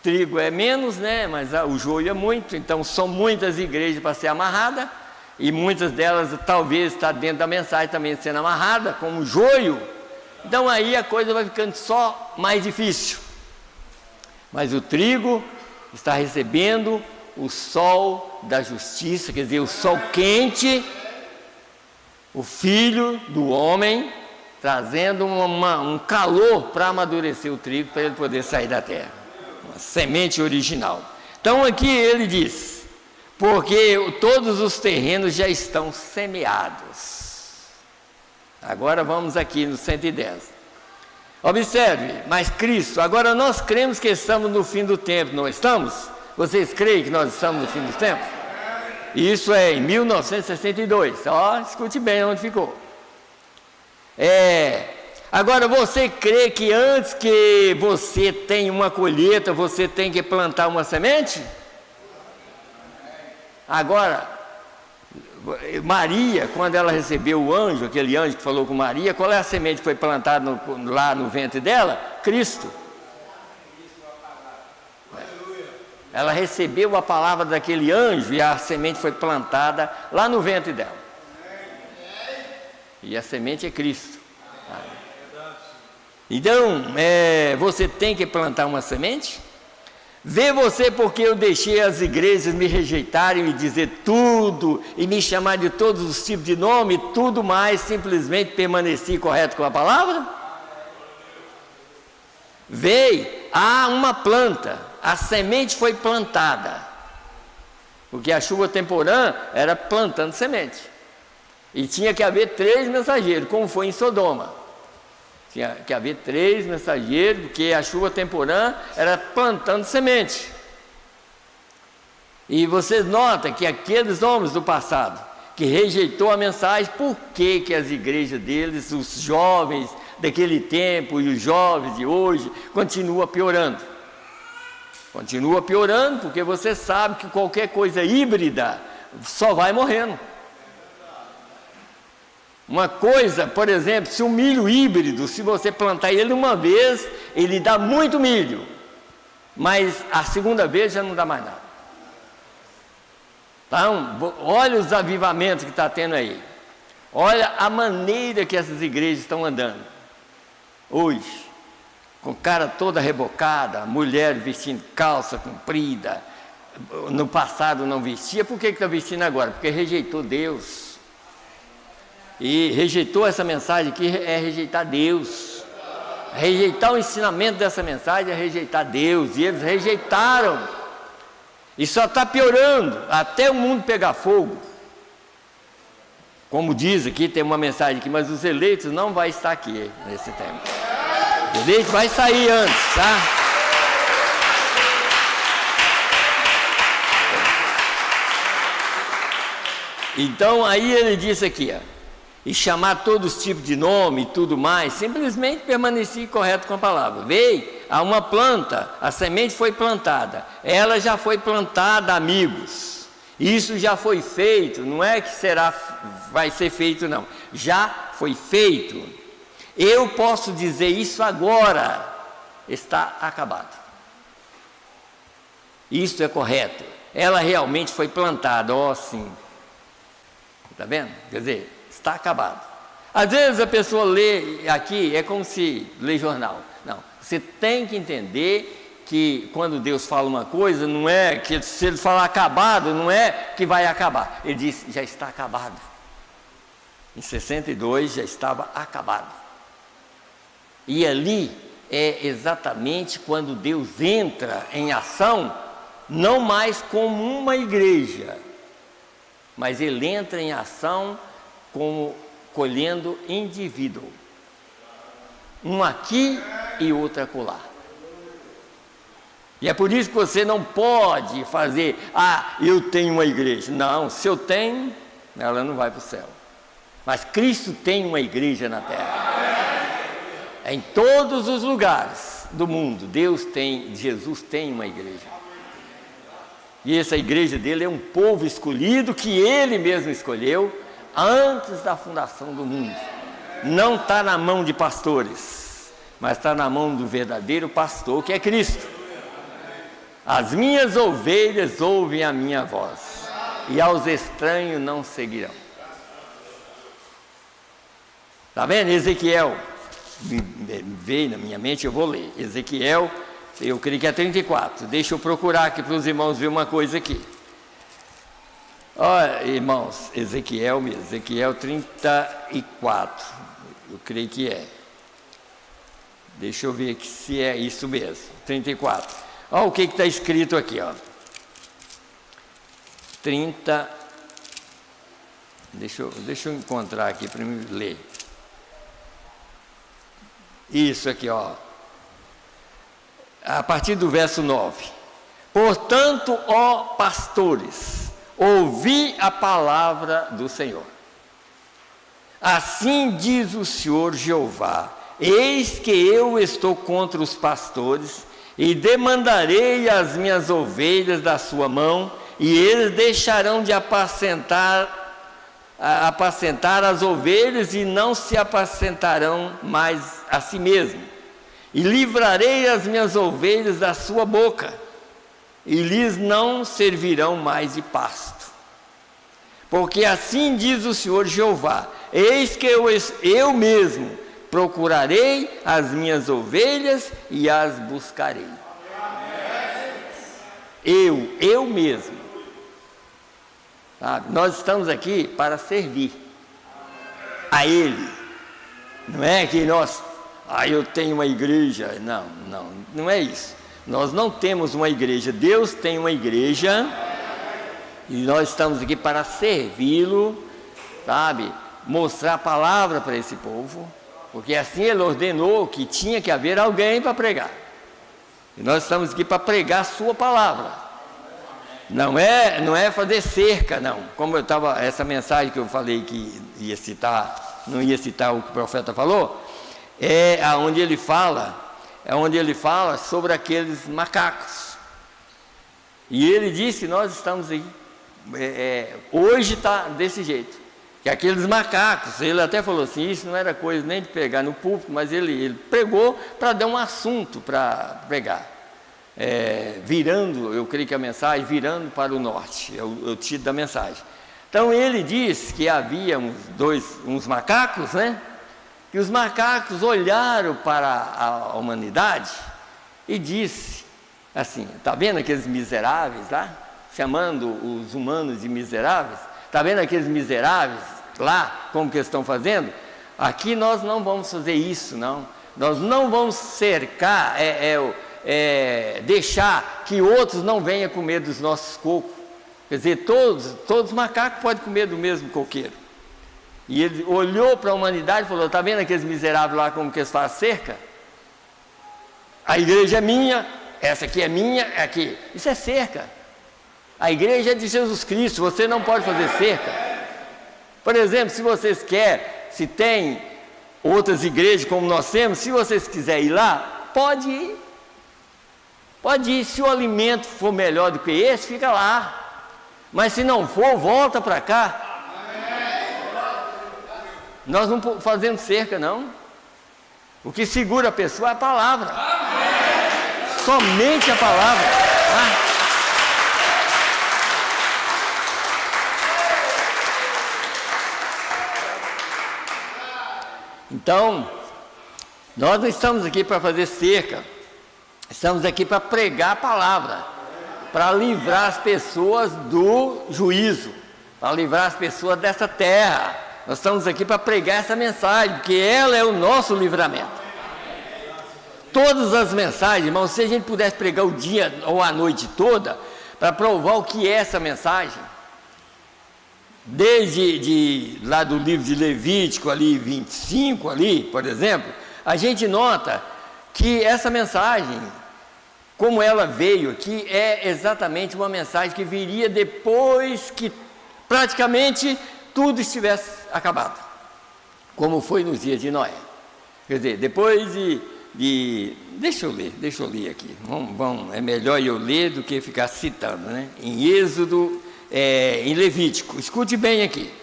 Trigo é menos, né? Mas o joio é muito. Então são muitas igrejas para ser amarrada, e muitas delas talvez está dentro da mensagem também sendo amarrada, como joio. Então aí a coisa vai ficando só mais difícil. Mas o trigo está recebendo o sol da justiça, quer dizer, o sol quente, o Filho do homem, trazendo um calor para amadurecer o trigo, para ele poder sair da terra. Uma semente original. Então aqui ele diz: porque todos os terrenos já estão semeados. Agora vamos aqui no 110. Observe, mas Cristo, agora nós cremos que estamos no fim do tempo, não estamos? Vocês creem que nós estamos no fim do tempo? Isso é em 1962, escute bem onde ficou. Agora você crê que antes que você tenha uma colheita, você tem que plantar uma semente? Agora, Maria, quando ela recebeu o anjo, aquele anjo que falou com Maria, qual é a semente que foi plantada lá no ventre dela? Cristo. Ela recebeu a palavra daquele anjo e a semente foi plantada lá no ventre dela. E a semente é Cristo. Então, você tem que plantar uma semente? Vê você porque eu deixei as igrejas me rejeitarem, me dizer tudo, e me chamar de todos os tipos de nome, tudo mais, simplesmente permaneci correto com a palavra? Veio, há uma planta, a semente foi plantada, porque a chuva temporã era plantando semente, e tinha que haver 3 mensageiros, como foi em Sodoma. Tinha que haver 3 mensageiros, porque a chuva temporã era plantando semente. E vocês notam que aqueles homens do passado, que rejeitou a mensagem, por que que as igrejas deles, os jovens daquele tempo e os jovens de hoje, continuam piorando? Continua piorando, porque você sabe que qualquer coisa híbrida só vai morrendo. Uma coisa, por exemplo, se um milho híbrido, se você plantar ele uma vez, ele dá muito milho, mas a segunda vez já não dá mais nada. Então, olha os avivamentos que está tendo aí. Olha a maneira que essas igrejas estão andando hoje, com cara toda rebocada, mulher vestindo calça comprida. No passado não vestia, por que está vestindo agora? Porque rejeitou Deus. E rejeitou essa mensagem aqui, é rejeitar Deus. Rejeitar o ensinamento dessa mensagem é rejeitar Deus. E eles rejeitaram. E só está piorando, até o mundo pegar fogo. Como diz aqui, tem uma mensagem aqui, mas os eleitos não vão estar aqui nesse tempo. Os eleitos vai sair antes, tá? Então aí ele disse aqui, e chamar todos os tipos de nome e tudo mais, simplesmente permaneci correto com a palavra. Veio a uma planta, a semente foi plantada, ela já foi plantada, amigos. Isso já foi feito, não é que vai ser feito não, já foi feito. Eu posso dizer isso agora, está acabado. Isso é correto, ela realmente foi plantada, sim. Está vendo? Quer dizer, está acabado. Às vezes a pessoa lê aqui, é como se lê jornal. Não, você tem que entender que quando Deus fala uma coisa, não é que se ele falar acabado, não é que vai acabar. Ele diz, já está acabado. Em 62 já estava acabado. E ali é exatamente quando Deus entra em ação, não mais como uma igreja, mas ele entra em ação como colhendo indivíduo, um aqui e outro acolá. E é por isso que você não pode fazer, eu tenho uma igreja. Não, se eu tenho, ela não vai para o céu. Mas Cristo tem uma igreja na terra. Em todos os lugares do mundo, Jesus tem uma igreja. E essa igreja dele é um povo escolhido que ele mesmo escolheu antes da fundação do mundo. Não está na mão de pastores, mas está na mão do verdadeiro pastor, que é Cristo. As minhas ovelhas ouvem a minha voz, e aos estranhos não seguirão. Está vendo? Ezequiel, veio na minha mente, eu vou ler. Ezequiel, eu creio que é 34. Deixa eu procurar aqui para os irmãos ver uma coisa aqui. Olha, irmãos, Ezequiel 34, eu creio que é. Deixa eu ver aqui se é isso mesmo, 34. Olha o que está escrito aqui, ó. 30, deixa eu encontrar aqui para me ler. Isso aqui, ó. A partir do verso 9. Portanto, ó pastores, ouvi a palavra do Senhor. Assim diz o Senhor Jeová: eis que eu estou contra os pastores, e demandarei as minhas ovelhas da sua mão, e eles deixarão de apacentar as ovelhas, e não se apacentarão mais a si mesmo. E livrarei as minhas ovelhas da sua boca, e lhes não servirão mais de pasto. Porque assim diz o Senhor Jeová: eis que eu mesmo procurarei as minhas ovelhas e as buscarei. Eu mesmo. Sabe? Nós estamos aqui para servir a Ele. Não é que nós, eu tenho uma igreja. Não é isso. Nós não temos uma igreja. Deus tem uma igreja. E nós estamos aqui para servi-lo, sabe? Mostrar a palavra para esse povo, porque assim Ele ordenou que tinha que haver alguém para pregar. E nós estamos aqui para pregar a sua palavra. Não é fazer cerca, não. Como essa mensagem que eu falei que ia citar, não ia citar o que o profeta falou, é onde ele fala sobre aqueles macacos. E ele disse que nós estamos aí. Hoje está desse jeito, que aqueles macacos, ele até falou assim, isso não era coisa nem de pregar no púlpito, mas ele pregou para dar um assunto para pregar, virando, eu creio que a mensagem, virando para o norte, é o título da mensagem. Então ele diz que havia uns macacos, né, que os macacos olharam para a humanidade e disse assim, está vendo aqueles miseráveis lá? Chamando os humanos de miseráveis, está vendo aqueles miseráveis lá, como que eles estão fazendo? Aqui nós não vamos fazer isso, não. Nós não vamos cercar, deixar que outros não venham comer dos nossos cocos. Quer dizer, todos os macacos podem comer do mesmo coqueiro. E ele olhou para a humanidade e falou, está vendo aqueles miseráveis lá, como que eles fazem cerca? A igreja é minha, essa aqui é minha, é aqui. Isso é cerca. A igreja é de Jesus Cristo, você não pode fazer cerca. Por exemplo, se vocês querem, se tem outras igrejas como nós temos, se vocês quiserem ir lá, pode ir. Pode ir, se o alimento for melhor do que esse, fica lá. Mas se não for, volta para cá. Nós não fazemos cerca, não. O que segura a pessoa é a palavra. Somente a palavra. Então, nós não estamos aqui para fazer cerca, estamos aqui para pregar a palavra, para livrar as pessoas do juízo, para livrar as pessoas dessa terra. Nós estamos aqui para pregar essa mensagem, porque ela é o nosso livramento. Todas as mensagens, irmãos, se a gente pudesse pregar o dia ou a noite toda, para provar o que é essa mensagem, desde lá do livro de Levítico, ali 25, ali, por exemplo, a gente nota que essa mensagem, como ela veio aqui, é exatamente uma mensagem que viria depois que praticamente tudo estivesse acabado, como foi nos dias de Noé. Quer dizer, depois deixa eu ler aqui, é melhor eu ler do que ficar citando, né? Em Êxodo, em Levítico, escute bem aqui.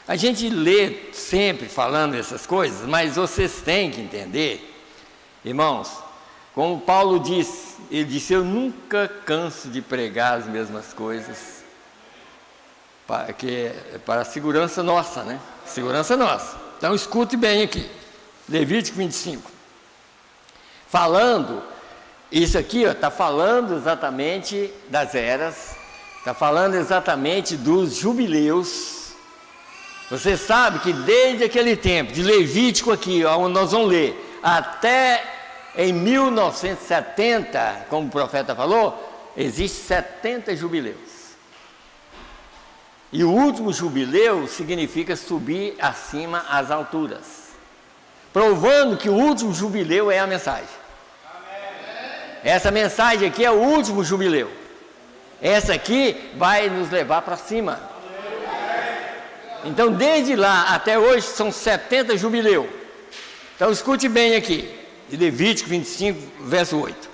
A gente lê sempre falando essas coisas, mas vocês têm que entender, irmãos, como Paulo disse, ele disse, eu nunca canso de pregar as mesmas coisas, para a segurança nossa, né? Segurança nossa. Então escute bem aqui, Levítico 25. Falando, isso aqui está falando exatamente das eras, está falando exatamente dos jubileus. Você sabe que desde aquele tempo, de Levítico aqui, onde nós vamos ler, até em 1970, como o profeta falou, existem 70 jubileus. E o último jubileu significa subir acima às alturas. provando que o último jubileu é a mensagem. Essa mensagem aqui é o último jubileu. Essa aqui vai nos levar para cima. Então, desde lá até hoje, são 70 jubileu. Então, escute bem aqui, de Levítico 25, verso 8.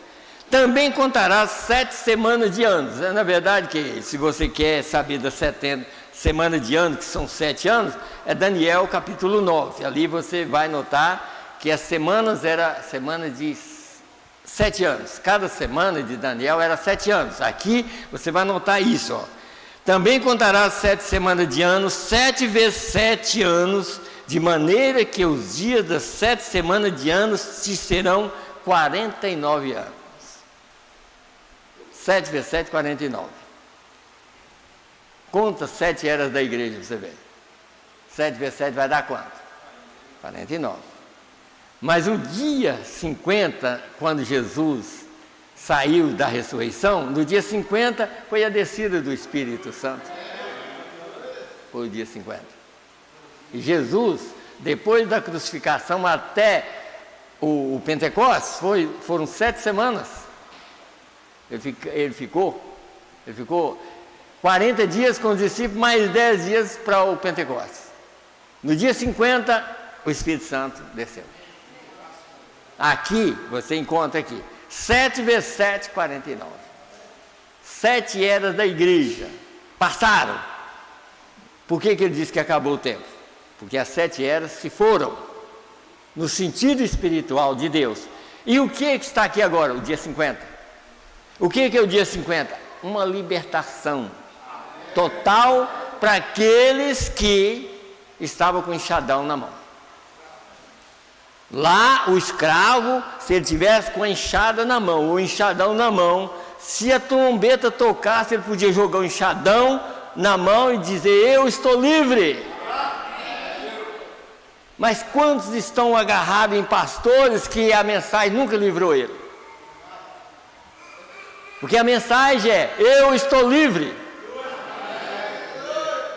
Também contarás 7 semanas de anos. Na verdade, que se você quer saber das 70 semanas de anos, que são 7 anos, é Daniel capítulo 9. Ali você vai notar que as semanas eram semanas de 7 anos. Cada semana de Daniel era 7 anos. Aqui você vai notar isso, ó. Também contarás 7 semanas de anos, 7 vezes 7 anos, de maneira que os dias das 7 semanas de anos te serão 49 anos. 7 vezes 7, 49. Conta 7 eras da igreja para você ver. 7 vezes 7 vai dar quanto? 49. Mas o dia 50, quando Jesus saiu da ressurreição, no dia 50 foi a descida do Espírito Santo. Foi o dia 50. E Jesus, depois da crucificação até o Pentecostes, foram 7 semanas. Ele ficou 40 dias com os discípulos, mais 10 dias para o Pentecostes. No dia 50, o Espírito Santo desceu. Aqui, você encontra aqui, 7 vezes 7, 49. 7 eras da igreja passaram. Por que ele disse que acabou o tempo? Porque as 7 eras se foram, no sentido espiritual de Deus. E o que está aqui agora, o dia 50? O que é o dia 50? Uma libertação total para aqueles que estavam com o enxadão na mão. Lá, o escravo, se ele tivesse com a enxada na mão, o enxadão na mão, se a trombeta tocasse, ele podia jogar o enxadão na mão e dizer: eu estou livre. Mas quantos estão agarrados em pastores que a mensagem nunca livrou ele? Porque a mensagem é: eu estou livre.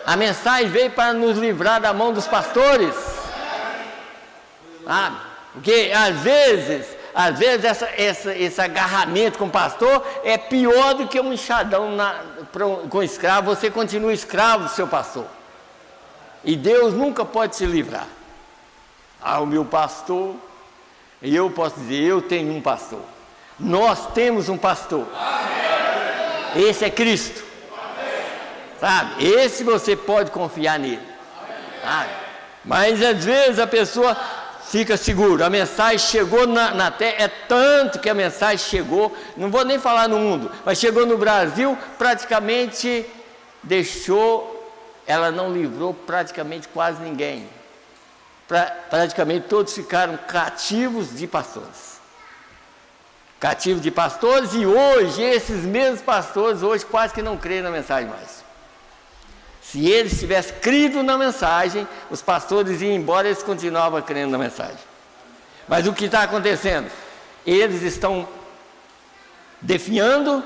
A mensagem veio para nos livrar da mão dos pastores. Porque às vezes esse agarramento com o pastor é pior do que um enxadão com escravo. Você continua escravo do seu pastor. E Deus nunca pode te livrar. O meu pastor, e eu posso dizer: eu tenho um pastor. Nós temos um pastor. Esse é Cristo. Sabe? Esse você pode confiar nele. Mas às vezes a pessoa fica segura. A mensagem chegou na terra, é tanto que a mensagem chegou, não vou nem falar no mundo, mas chegou no Brasil, praticamente deixou, ela não livrou praticamente quase ninguém. Praticamente todos ficaram cativos de pastores. Cativos de pastores, e hoje, esses mesmos pastores, hoje quase que não creem na mensagem mais. Se eles tivessem crido na mensagem, os pastores iam embora, eles continuavam crendo na mensagem. Mas o que está acontecendo? Eles estão definhando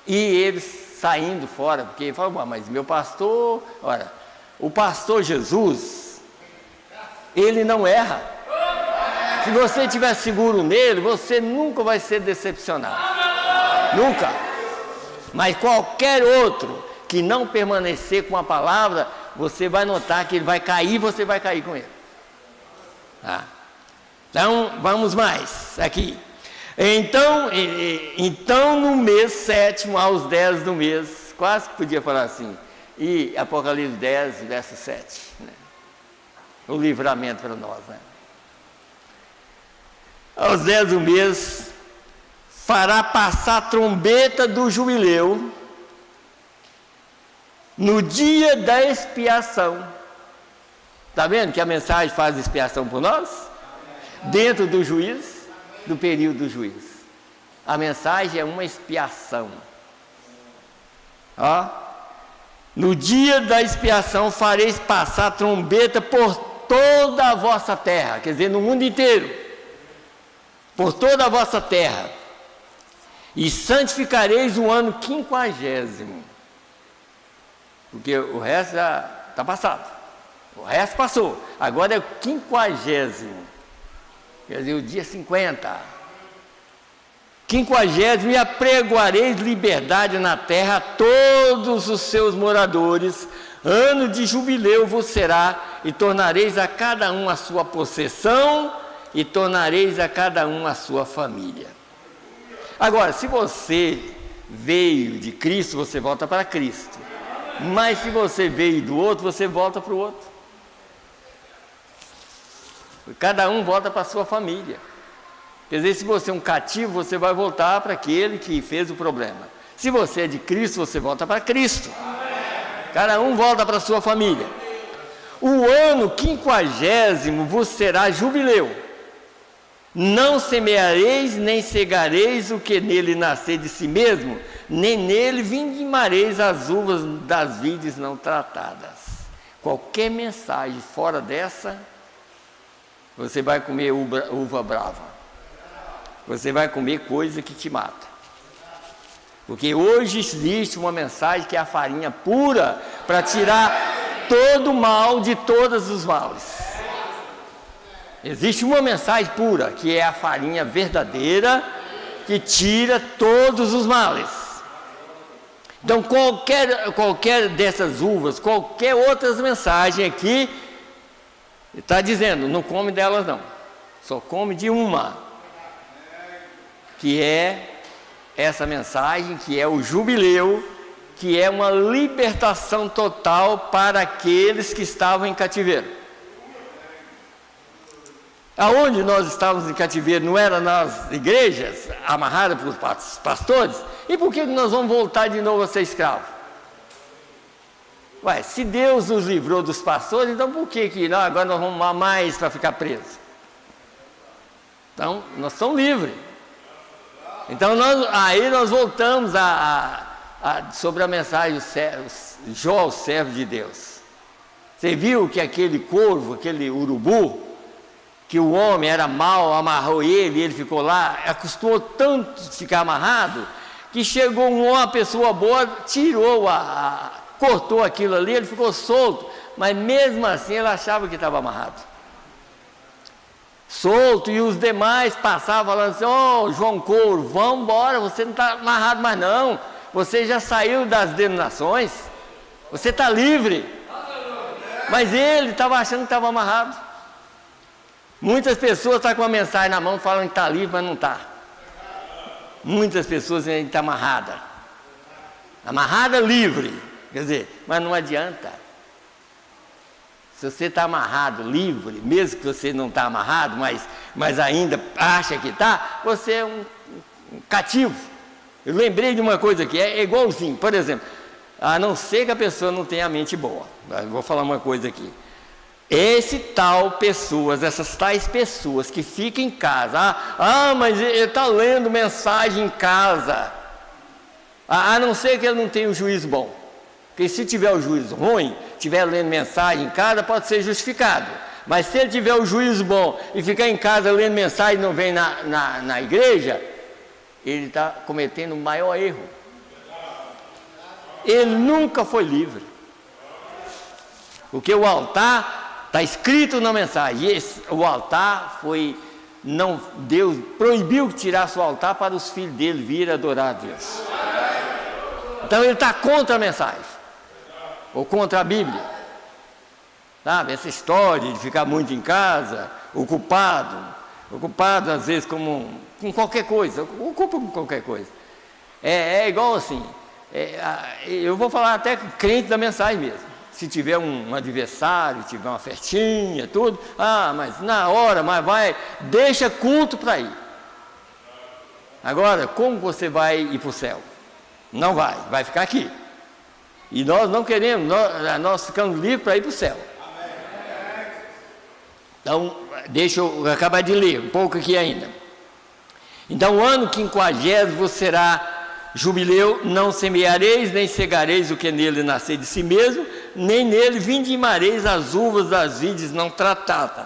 e eles saindo fora, porque falam: mas meu pastor, olha, o pastor Jesus, ele não erra. Se você estiver seguro nele, você nunca vai ser decepcionado. Nunca. Mas qualquer outro que não permanecer com a palavra, você vai notar que ele vai cair, você vai cair com ele. Então, vamos mais aqui. Então no mês 7º, aos 10 do mês, quase que podia falar assim, e Apocalipse 10, verso 7, né? O livramento para nós, né? Aos 10 do mês, fará passar a trombeta do jubileu, no dia da expiação. Está vendo que a mensagem faz expiação por nós? Dentro do juízo, do período do juízo. A mensagem é uma expiação. No dia da expiação fareis passar a trombeta por toda a vossa terra, quer dizer, no mundo inteiro, por toda a vossa terra, e santificareis o ano 50º. Porque o resto já está passado. O resto passou. Agora é o 50º. quer dizer, o dia 50. 50º, e apregoareis liberdade na terra a todos os seus moradores. Ano de jubileu vos será, e tornareis a cada um a sua possessão, e tornareis a cada um a sua família. Agora, se você veio de Cristo, você volta para Cristo. Mas se você veio do outro, você volta para o outro. Cada um volta para a sua família. Quer dizer, se você é um cativo, você vai voltar para aquele que fez o problema. Se você é de Cristo, você volta para Cristo. Cada um volta para a sua família. O ano 50º vos será jubileu. Não semeareis, nem cegareis o que nele nascer de si mesmo, nem nele vindimareis as uvas das vides não tratadas. Qualquer mensagem fora dessa, você vai comer uva brava. Você vai comer coisa que te mata. Porque hoje existe uma mensagem que é a farinha pura para tirar todo o mal de todos os males. Existe uma mensagem pura, que é a farinha verdadeira, que tira todos os males. Então, qualquer dessas uvas, qualquer outras mensagens aqui, está dizendo, não come delas não. Só come de uma. Que é essa mensagem, que é o jubileu, que é uma libertação total para aqueles que estavam em cativeiro. Aonde nós estávamos em cativeiro, não era nas igrejas, amarradas por pastores? E por que nós vamos voltar de novo a ser escravos? Ué, se Deus nos livrou dos pastores, então por que não, agora nós vamos amar mais para ficar presos? Então, nós somos livres. Então, nós voltamos sobre a mensagem Jó, o servo de Deus. Você viu que aquele corvo, aquele urubu, que o homem era mau, amarrou ele, ele ficou lá, acostumou tanto de ficar amarrado, que chegou uma pessoa boa, tirou, cortou aquilo ali, ele ficou solto, mas mesmo assim ele achava que estava amarrado. Solto, e os demais passavam falando assim, ô João Couro, vamos embora, você não está amarrado mais não, você já saiu das denominações, você está livre. Mas ele estava achando que estava amarrado. Muitas pessoas estão com uma mensagem na mão, falam que está livre, mas não está. Muitas pessoas ainda estão amarradas. Amarrada, livre, quer dizer, mas não adianta. Se você está amarrado, livre, mesmo que você não está amarrado, mas ainda acha que está, você é um cativo. Eu lembrei de uma coisa que é igualzinho, por exemplo, a não ser que a pessoa não tenha a mente boa. Eu vou falar uma coisa aqui. Essas tais pessoas que ficam em casa, mas ele está lendo mensagem em casa, a não ser que ele não tenha um juízo bom. Porque se tiver o juízo ruim, estiver lendo mensagem em casa, pode ser justificado. Mas se ele tiver o juízo bom e ficar em casa lendo mensagem e não vem na igreja, ele está cometendo o maior erro. Ele nunca foi livre. Porque o altar está escrito na mensagem. O altar Deus proibiu que tirasse o altar para os filhos dele virem adorar a Deus. Então ele está contra a mensagem. Ou contra a Bíblia, sabe? Essa história de ficar muito em casa, ocupado às vezes com qualquer coisa, ocupa com qualquer coisa. É igual assim, eu vou falar até crente da mensagem mesmo. Se tiver um adversário, tiver uma festinha, tudo, mas na hora, deixa culto para ir. Agora, como você vai ir para o céu? Não vai ficar aqui. E nós não queremos, nós ficamos livres para ir para o céu. Então, deixa eu acabar de ler um pouco aqui ainda. Então, o ano 50º será jubileu, não semeareis, nem cegareis o que nele nascer de si mesmo, nem nele vindimareis as uvas das vides não tratadas.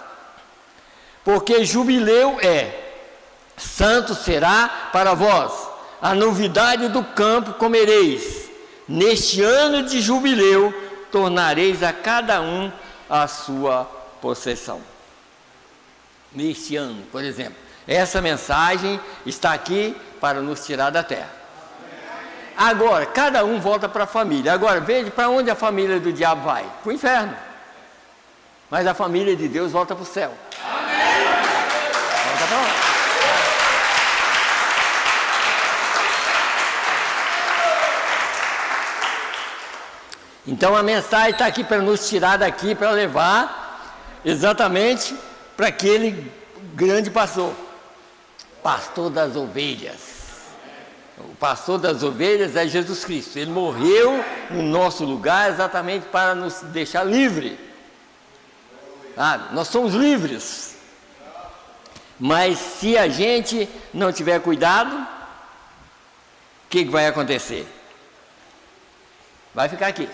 Porque jubileu santo será para vós, a novidade do campo comereis. Neste ano de jubileu, tornareis a cada um a sua possessão. neste ano, por exemplo. Essa mensagem está aqui para nos tirar da terra. Agora, cada um volta para a família. Agora, veja para onde a família do diabo vai? Para o inferno. Mas a família de Deus volta para o céu. Volta para lá. Então a mensagem está aqui para nos tirar daqui, para levar exatamente para aquele grande pastor das ovelhas. O pastor das ovelhas é Jesus Cristo. Ele morreu no nosso lugar exatamente para nos deixar livre. Nós somos livres. Mas se a gente não tiver cuidado, o que vai acontecer? Vai ficar aqui.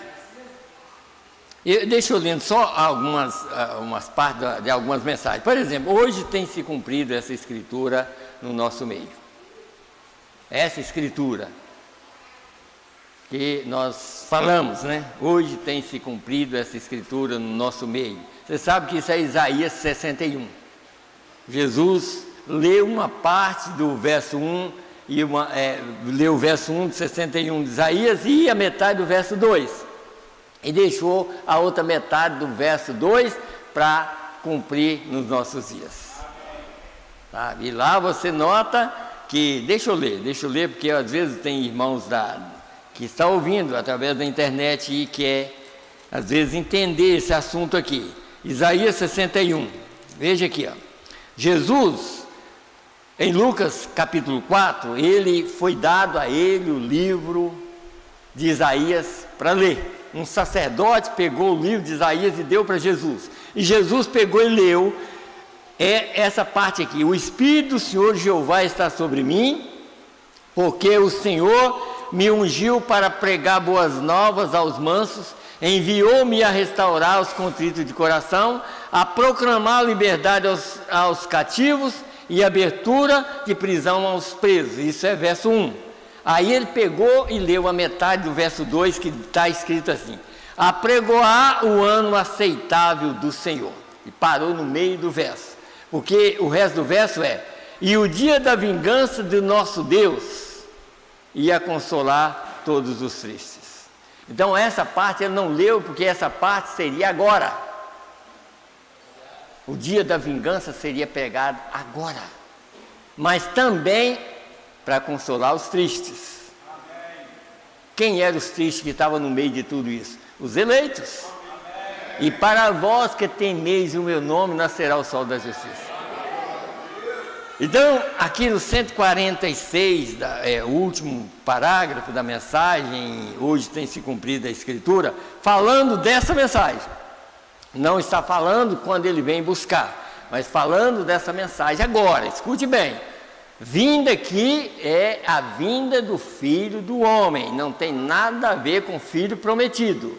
Deixa eu lendo só algumas partes de algumas mensagens. Por exemplo, hoje tem se cumprido essa escritura no nosso meio. Essa escritura que nós falamos, né? Hoje tem se cumprido essa escritura no nosso meio. Você sabe que isso é Isaías 61. Jesus leu uma parte do verso 1 e leu o verso 1 de 61 de Isaías e a metade do verso 2. E deixou a outra metade do verso 2 para cumprir nos nossos dias. Sabe? E lá você nota que, deixa eu ler, porque às vezes tem irmãos que estão ouvindo através da internet e quer, às vezes, entender esse assunto aqui. Isaías 61, veja aqui, Jesus, em Lucas capítulo 4, foi dado a ele o livro de Isaías para ler. Um sacerdote pegou o livro de Isaías e deu para Jesus. E Jesus pegou e leu essa parte aqui. O Espírito do Senhor Jeová está sobre mim, porque o Senhor me ungiu para pregar boas novas aos mansos, enviou-me a restaurar os contritos de coração, a proclamar liberdade aos cativos e abertura de prisão aos presos. Isso é verso 1. Aí ele pegou e leu a metade do verso 2, que está escrito assim: apregoar o ano aceitável do Senhor. E parou no meio do verso, porque o resto do verso e o dia da vingança do nosso Deus ia consolar todos os tristes. Então essa parte ele não leu, porque essa parte seria agora. O dia da vingança seria pregado agora, mas também para consolar os tristes. Quem eram os tristes que estavam no meio de tudo isso? Os eleitos. E para vós que temeis o meu nome, nascerá o sol da justiça. Então, aqui no 146, o último parágrafo da mensagem, hoje tem se cumprido a escritura, falando dessa mensagem. Não está falando quando ele vem buscar, mas falando dessa mensagem agora. Escute bem. Vinda aqui é a vinda do Filho do Homem, não tem nada a ver com Filho prometido.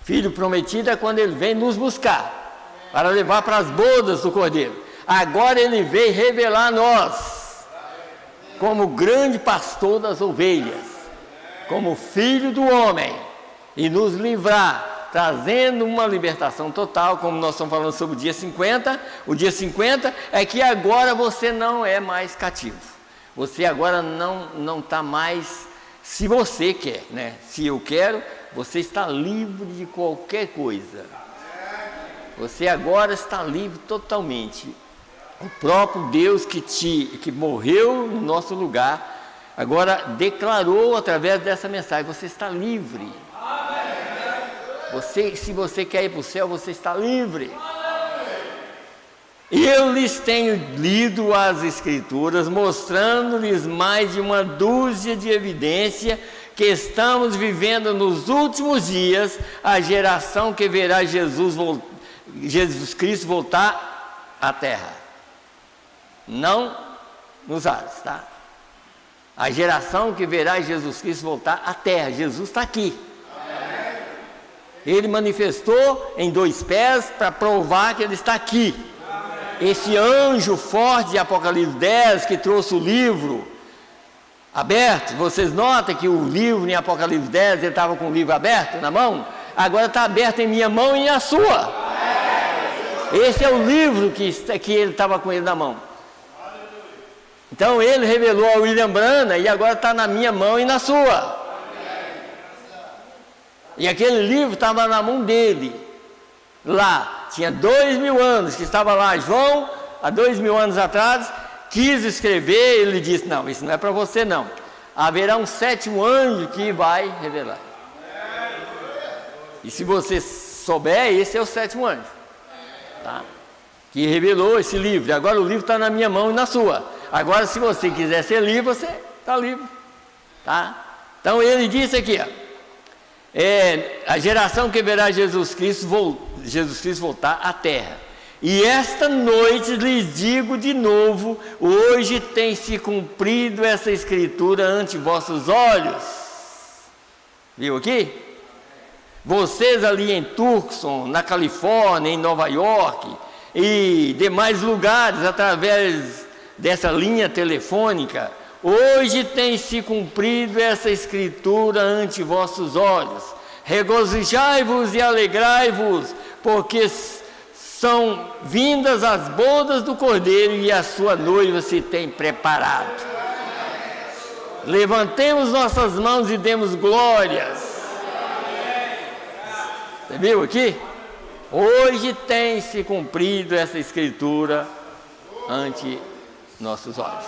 Filho prometido é quando ele vem nos buscar, para levar para as bodas do Cordeiro. Agora ele veio revelar a nós, como grande pastor das ovelhas, como Filho do Homem, e nos livrar, trazendo uma libertação total, como nós estamos falando sobre o dia 50. O dia 50 é que agora você não é mais cativo. Você agora não está mais, se você quer, né? Se eu quero, você está livre de qualquer coisa. Você agora está livre totalmente. O próprio Deus que morreu no nosso lugar, agora declarou através dessa mensagem: você está livre. Se você quer ir para o céu, você está livre. Eu lhes tenho lido as Escrituras, mostrando-lhes mais de uma dúzia de evidências que estamos vivendo nos últimos dias, a geração que verá Jesus Cristo voltar à terra. Não nos ares, tá? A geração que verá Jesus Cristo voltar à terra. Jesus está aqui. Ele manifestou em 2 pés para provar que ele está aqui. Esse anjo forte de Apocalipse 10 que trouxe o livro aberto, vocês notam que o livro em Apocalipse 10, ele estava com o livro aberto na mão, agora está aberto em minha mão e na sua. Esse é o livro que ele estava com ele na mão. Então ele revelou ao William Branham e agora está na minha mão e na sua. E aquele livro estava na mão dele. Lá, tinha 2000 anos que estava lá. João, há 2000 anos atrás, quis escrever, ele disse, não, isso não é para você não. Haverá um 7º anjo que vai revelar. E se você souber, esse é o 7º anjo. Tá? Que revelou esse livro. E agora o livro está na minha mão e na sua. Agora, se você quiser ser livre, você está livre. Tá? Então ele disse aqui, ó. A geração que verá Jesus Cristo voltar à terra. E esta noite lhes digo de novo, hoje tem se cumprido essa escritura ante vossos olhos. Viu aqui? Vocês ali em Tucson, na Califórnia, em Nova York e demais lugares através dessa linha telefônica, hoje tem se cumprido essa escritura ante vossos olhos. Regozijai-vos e alegrai-vos, porque são vindas as bodas do Cordeiro e a sua noiva se tem preparado. Levantemos nossas mãos e demos glórias. Você viu aqui? Hoje tem se cumprido essa escritura ante nossos olhos.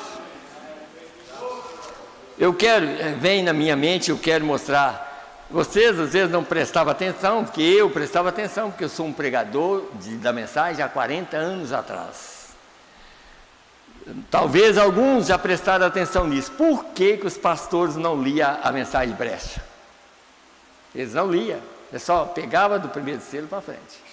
Vem na minha mente, eu quero mostrar. Vocês às vezes não prestavam atenção, porque eu prestava atenção, porque eu sou um pregador da mensagem há 40 anos atrás. Talvez alguns já prestaram atenção nisso. Por que os pastores não liam a mensagem brecha? Eles não liam, é só pegava do primeiro selo para frente.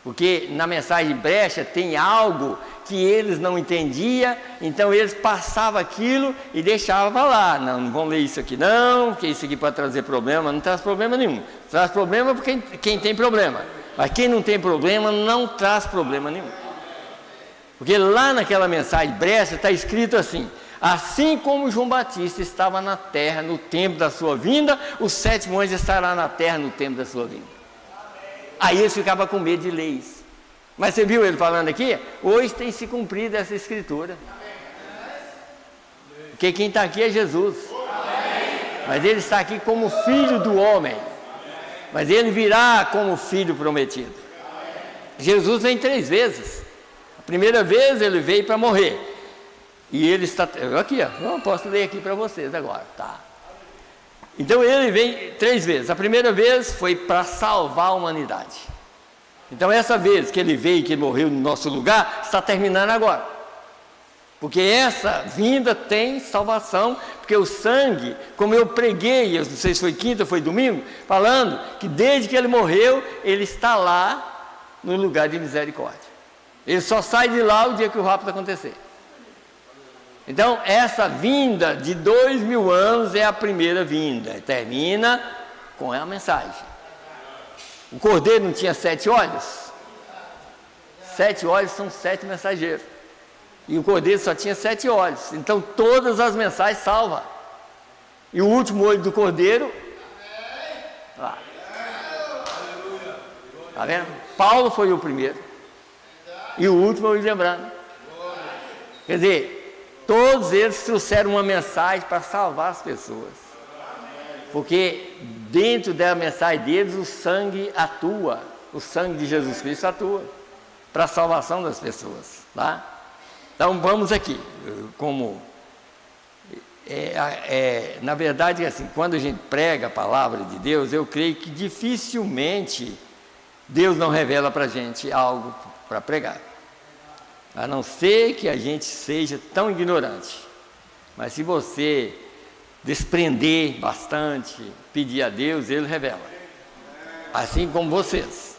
Porque na mensagem brecha tem algo que eles não entendiam, então eles passavam aquilo e deixavam lá. Não vão ler isso aqui não, porque isso aqui pode trazer problema. Não traz problema nenhum. Traz problema para quem tem problema. Mas quem não tem problema, não traz problema nenhum. Porque lá naquela mensagem brecha está escrito assim: assim como João Batista estava na terra no tempo da sua vinda, o 7º anjo estará na terra no tempo da sua vinda. Aí eles ficavam com medo de ler isso. Mas você viu ele falando aqui? Hoje tem se cumprido essa escritura. Porque quem está aqui é Jesus. Mas ele está aqui como filho do homem. Mas ele virá como filho prometido. Jesus vem 3 vezes. A primeira vez ele veio para morrer. E ele está... Aqui, ó. Eu posso ler aqui para vocês agora. Tá. Então ele vem 3 vezes. A primeira vez foi para salvar a humanidade. Então essa vez que ele veio, que ele morreu no nosso lugar, está terminando agora. Porque essa vinda tem salvação, porque o sangue, como eu preguei, eu não sei se foi quinta ou foi domingo, falando que desde que ele morreu, ele está lá no lugar de misericórdia. Ele só sai de lá o dia que o rapto acontecer. Então, essa vinda de 2000 anos é a primeira vinda. Termina com a mensagem. O cordeiro não tinha 7 olhos? 7 olhos são 7 mensageiros. E o cordeiro só tinha 7 olhos. Então, todas as mensagens salvam. E o último olho do cordeiro... Lá. Está vendo? Paulo foi o primeiro. E o último é o William Branham. Quer dizer... Todos eles trouxeram uma mensagem para salvar as pessoas. Porque dentro da mensagem deles o sangue atua. O sangue de Jesus Cristo atua para a salvação das pessoas. Tá? Então vamos aqui. Na verdade, assim, quando a gente prega a palavra de Deus, eu creio que dificilmente Deus não revela para a gente algo para pregar. A não ser que a gente seja tão ignorante. Mas se você desprender bastante, pedir a Deus, Ele revela. Assim como vocês.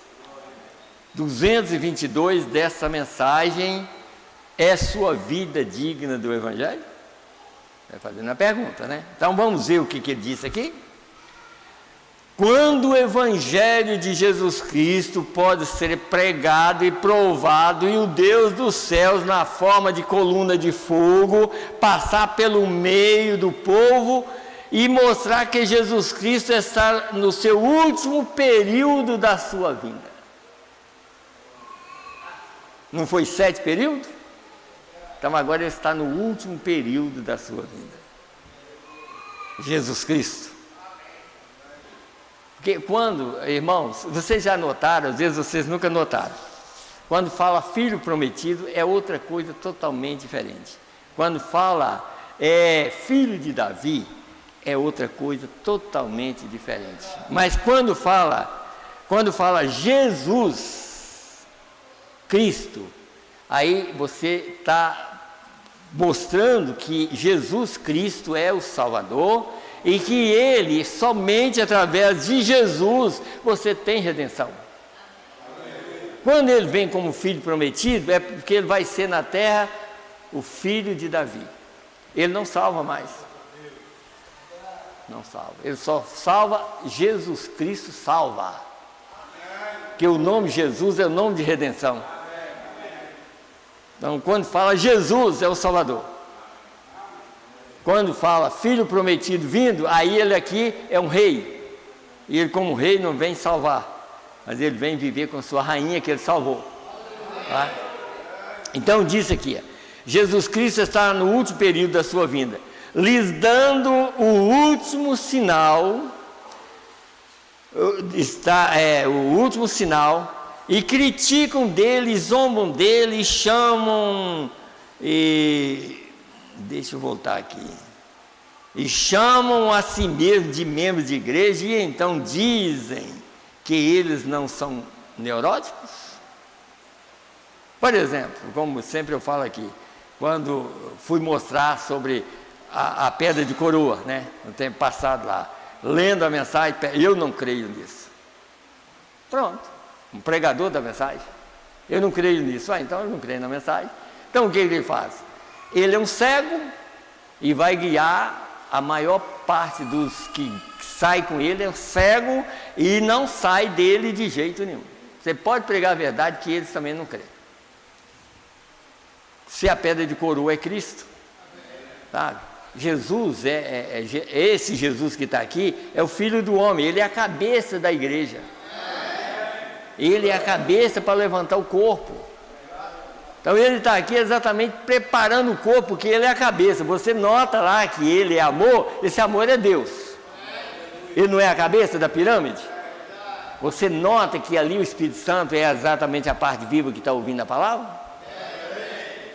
222 dessa mensagem é sua vida digna do Evangelho? Vai fazendo a pergunta, né? Então vamos ver o que ele disse aqui. Quando o Evangelho de Jesus Cristo pode ser pregado e provado, e o Deus dos céus, na forma de coluna de fogo, passar pelo meio do povo e mostrar que Jesus Cristo está no seu último período da sua vinda. Não foi 7 períodos? Então agora ele está no último período da sua vida. Jesus Cristo. Porque quando, irmãos, vocês já notaram, às vezes vocês nunca notaram, quando fala filho prometido é outra coisa totalmente diferente. Quando fala filho de Davi, é outra coisa totalmente diferente. Mas quando fala Jesus Cristo, aí você está mostrando que Jesus Cristo é o Salvador e que Ele, somente através de Jesus, você tem redenção. Quando Ele vem como filho prometido, é porque Ele vai ser na terra o filho de Davi. Ele não salva mais. Não salva. Ele só salva, Jesus Cristo salva. Porque o nome Jesus é o nome de redenção. Então, quando fala Jesus, é o Salvador. Quando fala filho prometido vindo, aí ele aqui é um rei. E ele, como rei, não vem salvar, mas ele vem viver com sua rainha que ele salvou. Tá? Então, diz aqui: Jesus Cristo está no último período da sua vinda, lhes dando o último sinal. O último sinal. E criticam dele, zombam dele, chamam, deixa eu voltar aqui, e chamam a si mesmos de membros de igreja, e então dizem que eles não são neuróticos. Por exemplo, como sempre eu falo aqui, quando fui mostrar sobre a pedra de coroa, né, no tempo passado lá, lendo a mensagem, eu não creio nisso. Pronto. Um pregador da mensagem, eu não creio nisso, então eu não creio na mensagem. Então o que ele faz? Ele é um cego e vai guiar a maior parte dos que saem com ele, é um cego e não sai dele de jeito nenhum. Você pode pregar a verdade que eles também não creem. Se a pedra de coroa é Cristo, sabe? Jesus, esse Jesus que está aqui, é o Filho do Homem, ele é a cabeça da igreja. Ele é a cabeça para levantar o corpo. Então ele está aqui exatamente preparando o corpo, porque ele é a cabeça. Você nota lá que ele é amor, esse amor é Deus. Ele não é a cabeça da pirâmide? Você nota que ali o Espírito Santo é exatamente a parte viva que está ouvindo a palavra?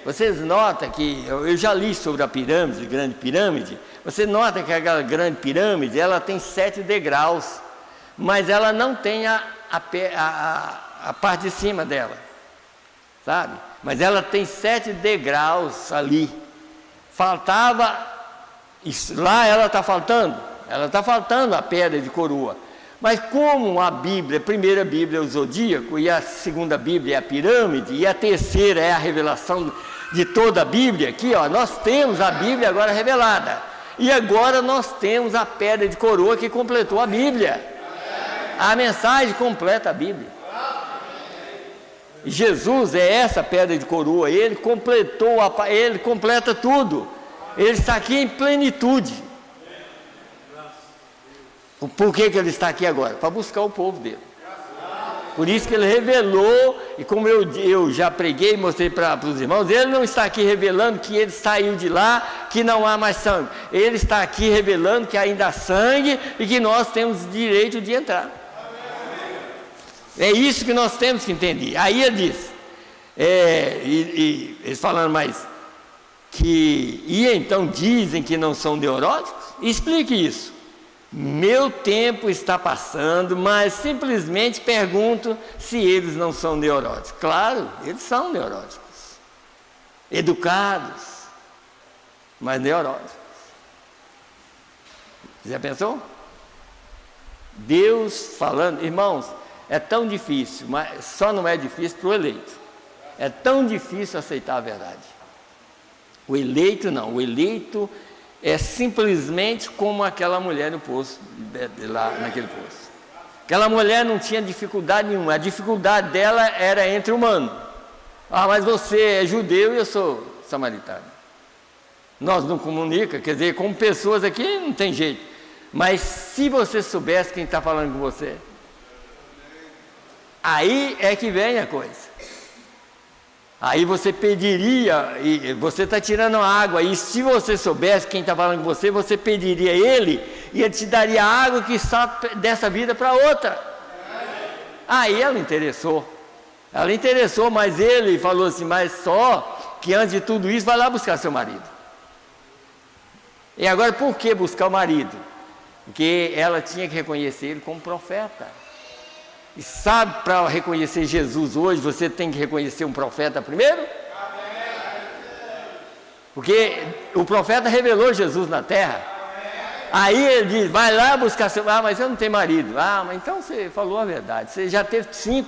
Vocês notam que, eu já li sobre a pirâmide, a grande pirâmide, você nota que aquela grande pirâmide, ela tem 7 degraus, mas ela não tem a parte de cima dela, sabe? Mas ela tem 7 degraus ali. Faltava, lá ela está faltando a pedra de coroa. Mas como a Bíblia, a primeira Bíblia é o zodíaco, e a segunda Bíblia é a pirâmide, e a terceira é a revelação de toda a Bíblia, aqui ó, nós temos a Bíblia agora revelada. E agora nós temos a pedra de coroa que completou a Bíblia. A mensagem completa a Bíblia. Jesus é essa pedra de coroa, ele ele completa tudo. Ele está aqui em plenitude. Por que ele está aqui agora? Para buscar o povo dele. Por isso que ele revelou, e como eu já preguei e mostrei para os irmãos, ele não está aqui revelando que ele saiu de lá, que não há mais sangue. Ele está aqui revelando que ainda há sangue e que nós temos direito de entrar. É isso que nós temos que entender. Aí ele diz, eles falando mais, e então dizem que não são neuróticos? Explique isso. Meu tempo está passando, mas simplesmente pergunto se eles não são neuróticos. Claro, eles são neuróticos. Educados, mas neuróticos. Já pensou? Deus falando, irmãos, é tão difícil, mas só não é difícil para o eleito. É tão difícil aceitar a verdade. O eleito não, o eleito é simplesmente como aquela mulher no poço, lá naquele poço. Aquela mulher não tinha dificuldade nenhuma, a dificuldade dela era entre humanos. Ah, mas você é judeu e eu sou samaritano. Nós não comunicamos, quer dizer, como pessoas aqui não tem jeito. Mas se você soubesse quem está falando com você, aí é que vem a coisa. Aí você pediria, e você está tirando água, e se você soubesse quem está falando com você, você pediria a ele, e ele te daria água que está dessa vida para outra. Aí ela interessou, mas ele falou assim, mas só que antes de tudo isso, vai lá buscar seu marido. E agora por que buscar o marido? Porque ela tinha que reconhecer ele como profeta. E sabe, para reconhecer Jesus hoje, você tem que reconhecer um profeta primeiro? Porque o profeta revelou Jesus na terra. Aí ele diz, vai lá buscar seu... Ah, mas eu não tenho marido. Ah, mas então você falou a verdade. Você já teve 5,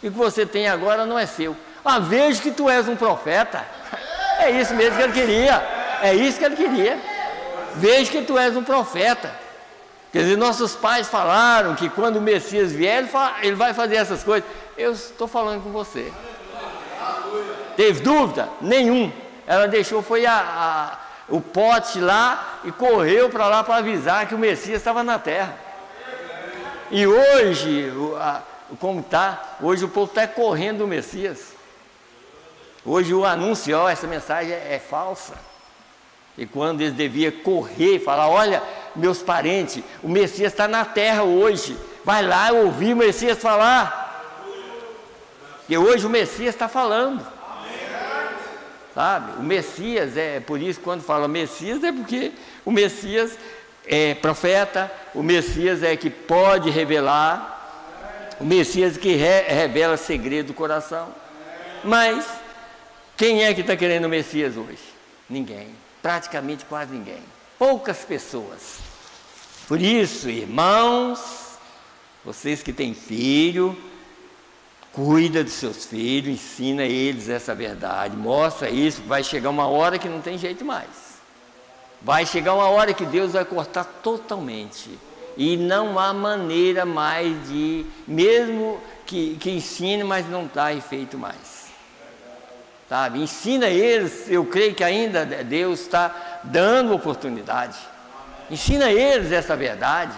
e o que você tem agora não é seu. Ah, vejo que tu és um profeta. É isso mesmo que ele queria. É isso que ele queria. Vejo que tu és um profeta. Quer dizer, nossos pais falaram que quando o Messias vier, ele vai fazer essas coisas. Eu estou falando com você. Teve dúvida? Nenhum. Ela deixou, foi o pote lá e correu para lá para avisar que o Messias estava na terra. E hoje, como está? Hoje o povo está correndo do Messias. Hoje o anúncio, essa mensagem é falsa. E quando eles deviam correr e falar, olha, meus parentes, o Messias está na terra hoje, vai lá ouvir o Messias falar. E hoje o Messias está falando. Sabe? O Messias, por isso quando fala Messias, é porque o Messias é profeta, o Messias é que pode revelar, o Messias que revela segredo do coração. Mas, quem é que está querendo o Messias hoje? Ninguém. Praticamente quase ninguém, poucas pessoas. Por isso, irmãos, vocês que têm filho, cuida dos seus filhos, ensina eles essa verdade, mostra isso. Vai chegar uma hora que não tem jeito mais, vai chegar uma hora que Deus vai cortar totalmente, e não há maneira mais de, mesmo que ensine, mas não dá efeito mais. Sabe? Ensina eles, eu creio que ainda Deus está dando oportunidade. Ensina eles essa verdade.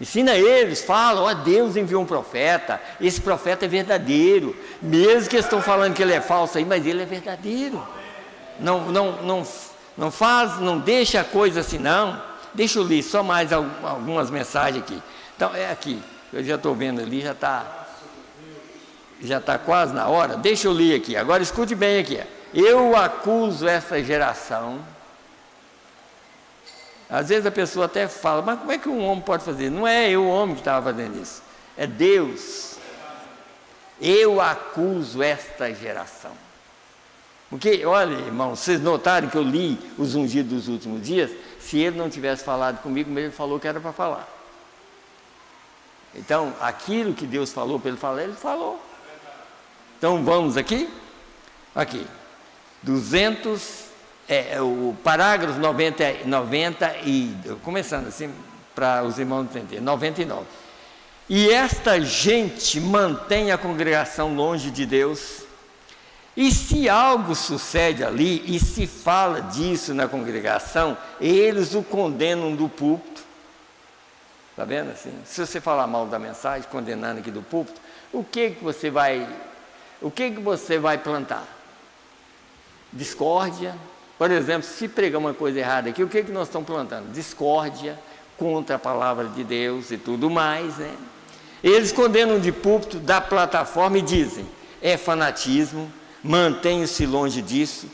Ensina eles, fala, ó, Deus enviou um profeta, esse profeta é verdadeiro, mesmo que eles estão falando que ele é falso aí, mas ele é verdadeiro. Não deixa a coisa assim não. Deixa eu ler só mais algumas mensagens aqui. Então, é aqui, eu já estou vendo ali, já está quase na hora. Deixa eu ler aqui, agora escute bem aqui. Eu acuso essa geração. Às vezes a pessoa até fala, mas como é que um homem pode fazer? Não é eu o homem que estava fazendo isso, é Deus. Eu acuso esta geração. Porque, olha, irmão, vocês notaram que eu li os ungidos dos últimos dias? Se ele não tivesse falado comigo, mas ele falou que era para falar. Então, aquilo que Deus falou para ele falar, ele falou. Então vamos aqui, o parágrafo 90 e, começando assim, para os irmãos entenderem, 99. E esta gente mantém a congregação longe de Deus, e se algo sucede ali, e se fala disso na congregação, eles o condenam do púlpito. Está vendo assim? Se você falar mal da mensagem, condenando aqui do púlpito, o que você vai plantar? Discórdia. Por exemplo, se pregar uma coisa errada aqui, o que nós estamos plantando? Discórdia contra a palavra de Deus e tudo mais, né? Eles condenam de púlpito, da plataforma, e dizem, é fanatismo, mantenham-se longe disso.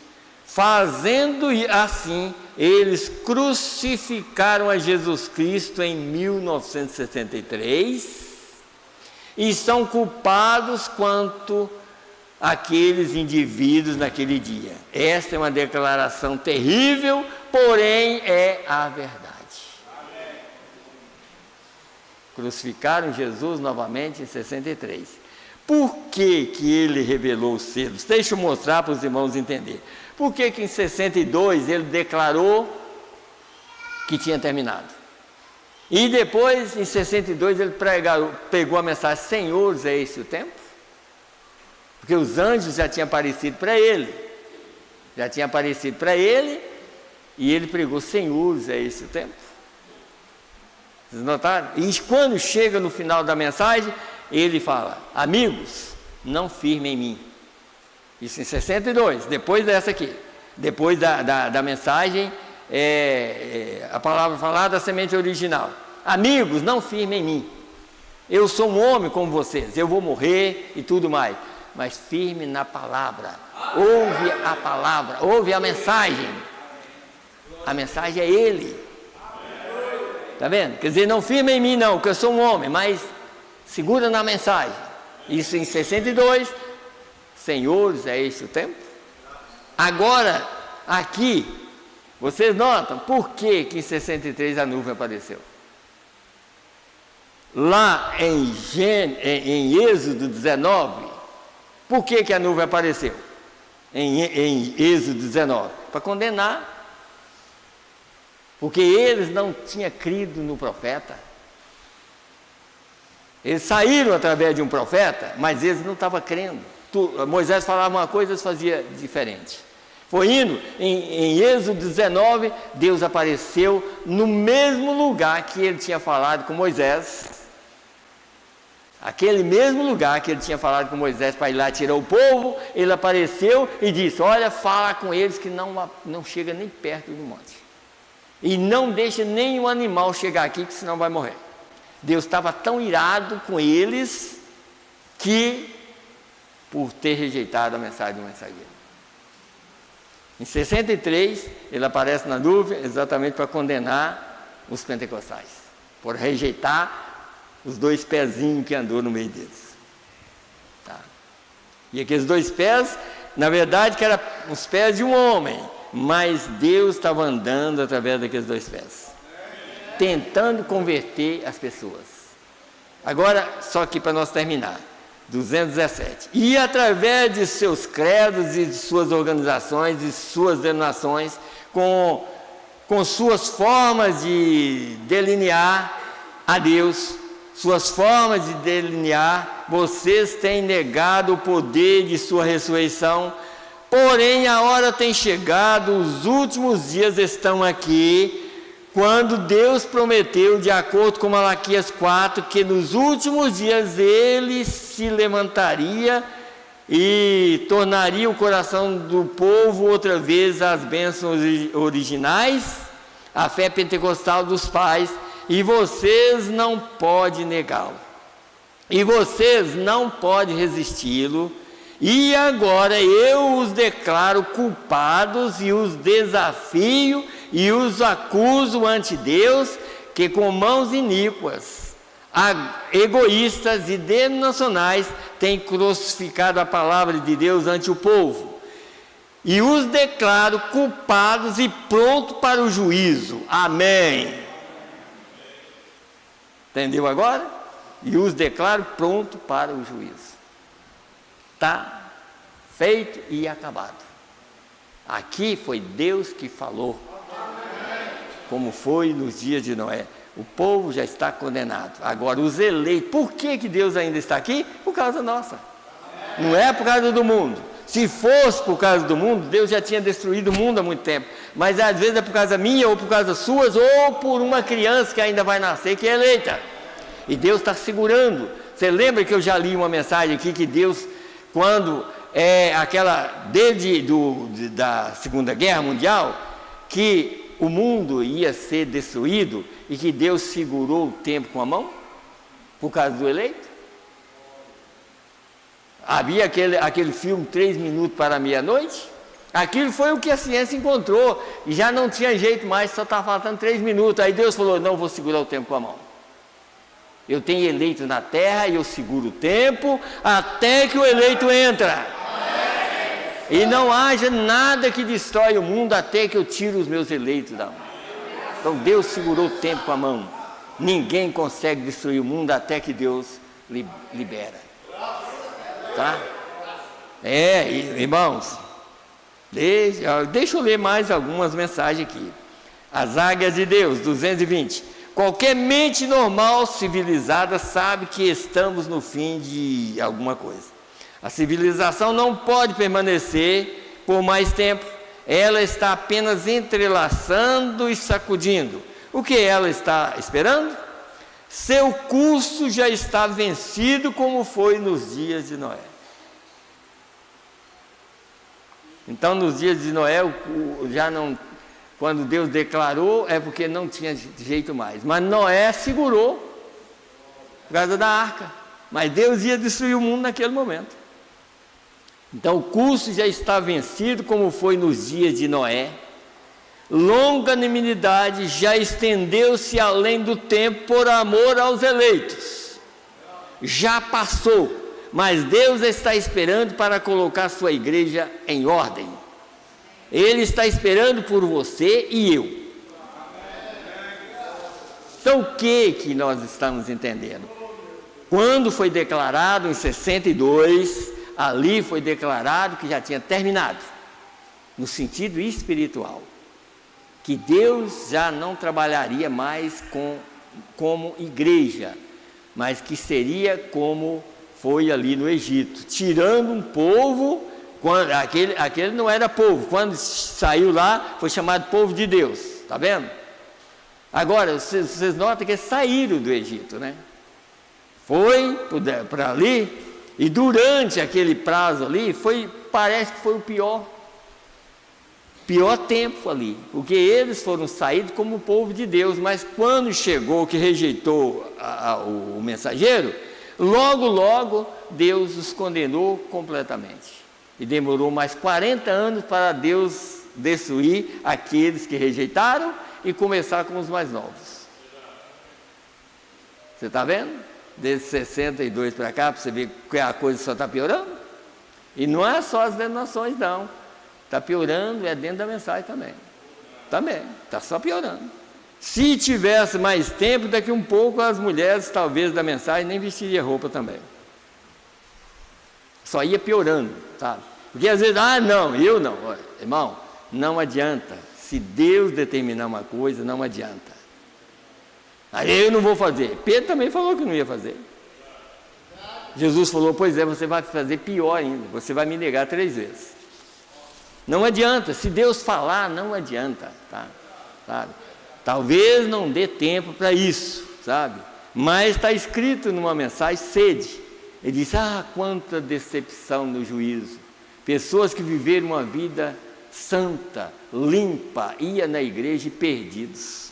Fazendo assim, eles crucificaram a Jesus Cristo em 1963 e são culpados quanto aqueles indivíduos naquele dia. Esta é uma declaração terrível, porém é a verdade. Amém. Crucificaram Jesus novamente em 63. Por que ele revelou os selos? Deixa eu mostrar para os irmãos entenderem. Por que em 62 ele declarou que tinha terminado? E depois, em 62, ele pegou a mensagem, senhores, é esse o tempo? Porque os anjos já tinham aparecido para ele. E ele pregou, senhores, é esse o tempo? Vocês notaram? E quando chega no final da mensagem, ele fala, amigos, não firmem em mim. Isso em 62, depois dessa aqui. Depois da mensagem, a palavra falada, a semente original. Amigos, não firmem em mim. Eu sou um homem como vocês, eu vou morrer e tudo mais. Mas firme na palavra. Ouve a palavra, ouve a mensagem. A mensagem é Ele. Está vendo? Quer dizer, não firme em mim não, porque eu sou um homem, mas segura na mensagem. Isso em 62. Senhores, é esse o tempo? Agora, aqui, vocês notam por que em 63 a nuvem apareceu? Lá em Êxodo 19, por que a nuvem apareceu? Em Êxodo 19? Para condenar. Porque eles não tinham crido no profeta. Eles saíram através de um profeta, mas eles não estavam crendo. Moisés falava uma coisa, eles faziam diferente. Foi indo, em Êxodo 19, Deus apareceu no mesmo lugar que ele tinha falado com Moisés. Aquele mesmo lugar que ele tinha falado com Moisés para ir lá tirar o povo, ele apareceu e disse: olha, fala com eles que não chega nem perto do monte. E não deixa nenhum animal chegar aqui, que senão vai morrer. Deus estava tão irado com eles que, por ter rejeitado a mensagem do mensageiro. Em 63, ele aparece na nuvem exatamente para condenar os pentecostais, por rejeitar os dois pezinhos que andou no meio deles. Tá. E aqueles dois pés, na verdade, que eram os pés de um homem, mas Deus estava andando através daqueles dois pés, tentando converter as pessoas. Agora, só aqui para nós terminar, 217. E através de seus credos e de suas organizações e suas denominações, com suas formas de delinear a Deus, suas formas de delinear, vocês têm negado o poder de sua ressurreição. Porém, a hora tem chegado, os últimos dias estão aqui, quando Deus prometeu, de acordo com Malaquias 4, que nos últimos dias Ele se levantaria e tornaria o coração do povo outra vez às bênçãos originais, a fé pentecostal dos pais, e vocês não podem negá-lo, e vocês não podem resisti-lo. E agora eu os declaro culpados e os desafio e os acuso ante Deus, que com mãos iníquas, egoístas e denominacionais têm crucificado a palavra de Deus ante o povo. E os declaro culpados e prontos para o juízo. Amém. Entendeu agora? E os declaro prontos para o juízo. Está feito e acabado. Aqui foi Deus que falou, como foi nos dias de Noé. O povo já está condenado. Agora, os eleitos, por que Deus ainda está aqui? Por causa nossa. Não é por causa do mundo. Se fosse por causa do mundo, Deus já tinha destruído o mundo há muito tempo. Mas às vezes é por causa minha, ou por causa suas, ou por uma criança que ainda vai nascer, que é eleita. E Deus está segurando. Você lembra que eu já li uma mensagem aqui que Deus, quando da Segunda Guerra Mundial, que o mundo ia ser destruído e que Deus segurou o tempo com a mão, por causa do eleito? Havia aquele filme 3 minutos para a meia-noite. Aquilo foi o que a ciência encontrou, e já não tinha jeito mais, só estava faltando 3 minutos. Aí Deus falou: não vou segurar o tempo com a mão. Eu tenho eleito na terra e eu seguro o tempo até que o eleito entra. E não haja nada que destrói o mundo até que eu tire os meus eleitos da mão. Então Deus segurou o tempo com a mão. Ninguém consegue destruir o mundo até que Deus libera. Tá? Irmãos, deixa eu ler mais algumas mensagens aqui. As águias de Deus, 220. Qualquer mente normal, civilizada, sabe que estamos no fim de alguma coisa. A civilização não pode permanecer por mais tempo. Ela está apenas entrelaçando e sacudindo. O que ela está esperando? Seu curso já está vencido, como foi nos dias de Noé. Então, nos dias de Noé, já não, quando Deus declarou, é porque não tinha jeito mais. Mas Noé segurou por causa da arca. Mas Deus ia destruir o mundo naquele momento. Então, o curso já está vencido, como foi nos dias de Noé. Longanimidade já estendeu-se além do tempo por amor aos eleitos. Já passou. Mas Deus está esperando para colocar sua igreja em ordem. Ele está esperando por você e eu. Então o que nós estamos entendendo? Quando foi declarado em 62, ali foi declarado que já tinha terminado, no sentido espiritual, que Deus já não trabalharia mais como igreja, mas que seria como foi ali no Egito, tirando um povo, quando, aquele não era povo, quando saiu lá, foi chamado povo de Deus, está vendo? Agora, vocês notam que eles saíram do Egito, né? Foi para ali, e durante aquele prazo ali, parece que foi o pior tempo ali, porque eles foram saídos como povo de Deus, mas quando chegou que rejeitou o mensageiro, logo Deus os condenou completamente. E demorou mais 40 anos para Deus destruir aqueles que rejeitaram e começar com os mais novos. Você está vendo? Desde 62 para cá, para você ver que a coisa só está piorando. E não é só as denominações, não. Está piorando, é dentro da mensagem também. Também, está só piorando. Se tivesse mais tempo, daqui um pouco as mulheres, talvez, da mensagem, nem vestiriam roupa também. Só ia piorando, sabe? Porque às vezes, não, eu não. Olha, irmão, não adianta. Se Deus determinar uma coisa, não adianta. Aí eu não vou fazer. Pedro também falou que não ia fazer. Jesus falou, pois é, você vai fazer pior ainda. Você vai me negar 3 vezes. Não adianta. Se Deus falar, não adianta, tá? Sabe? Talvez não dê tempo para isso, sabe? Mas está escrito numa mensagem, sede. Ele diz, quanta decepção no juízo. Pessoas que viveram uma vida santa, limpa, ia na igreja e perdidos.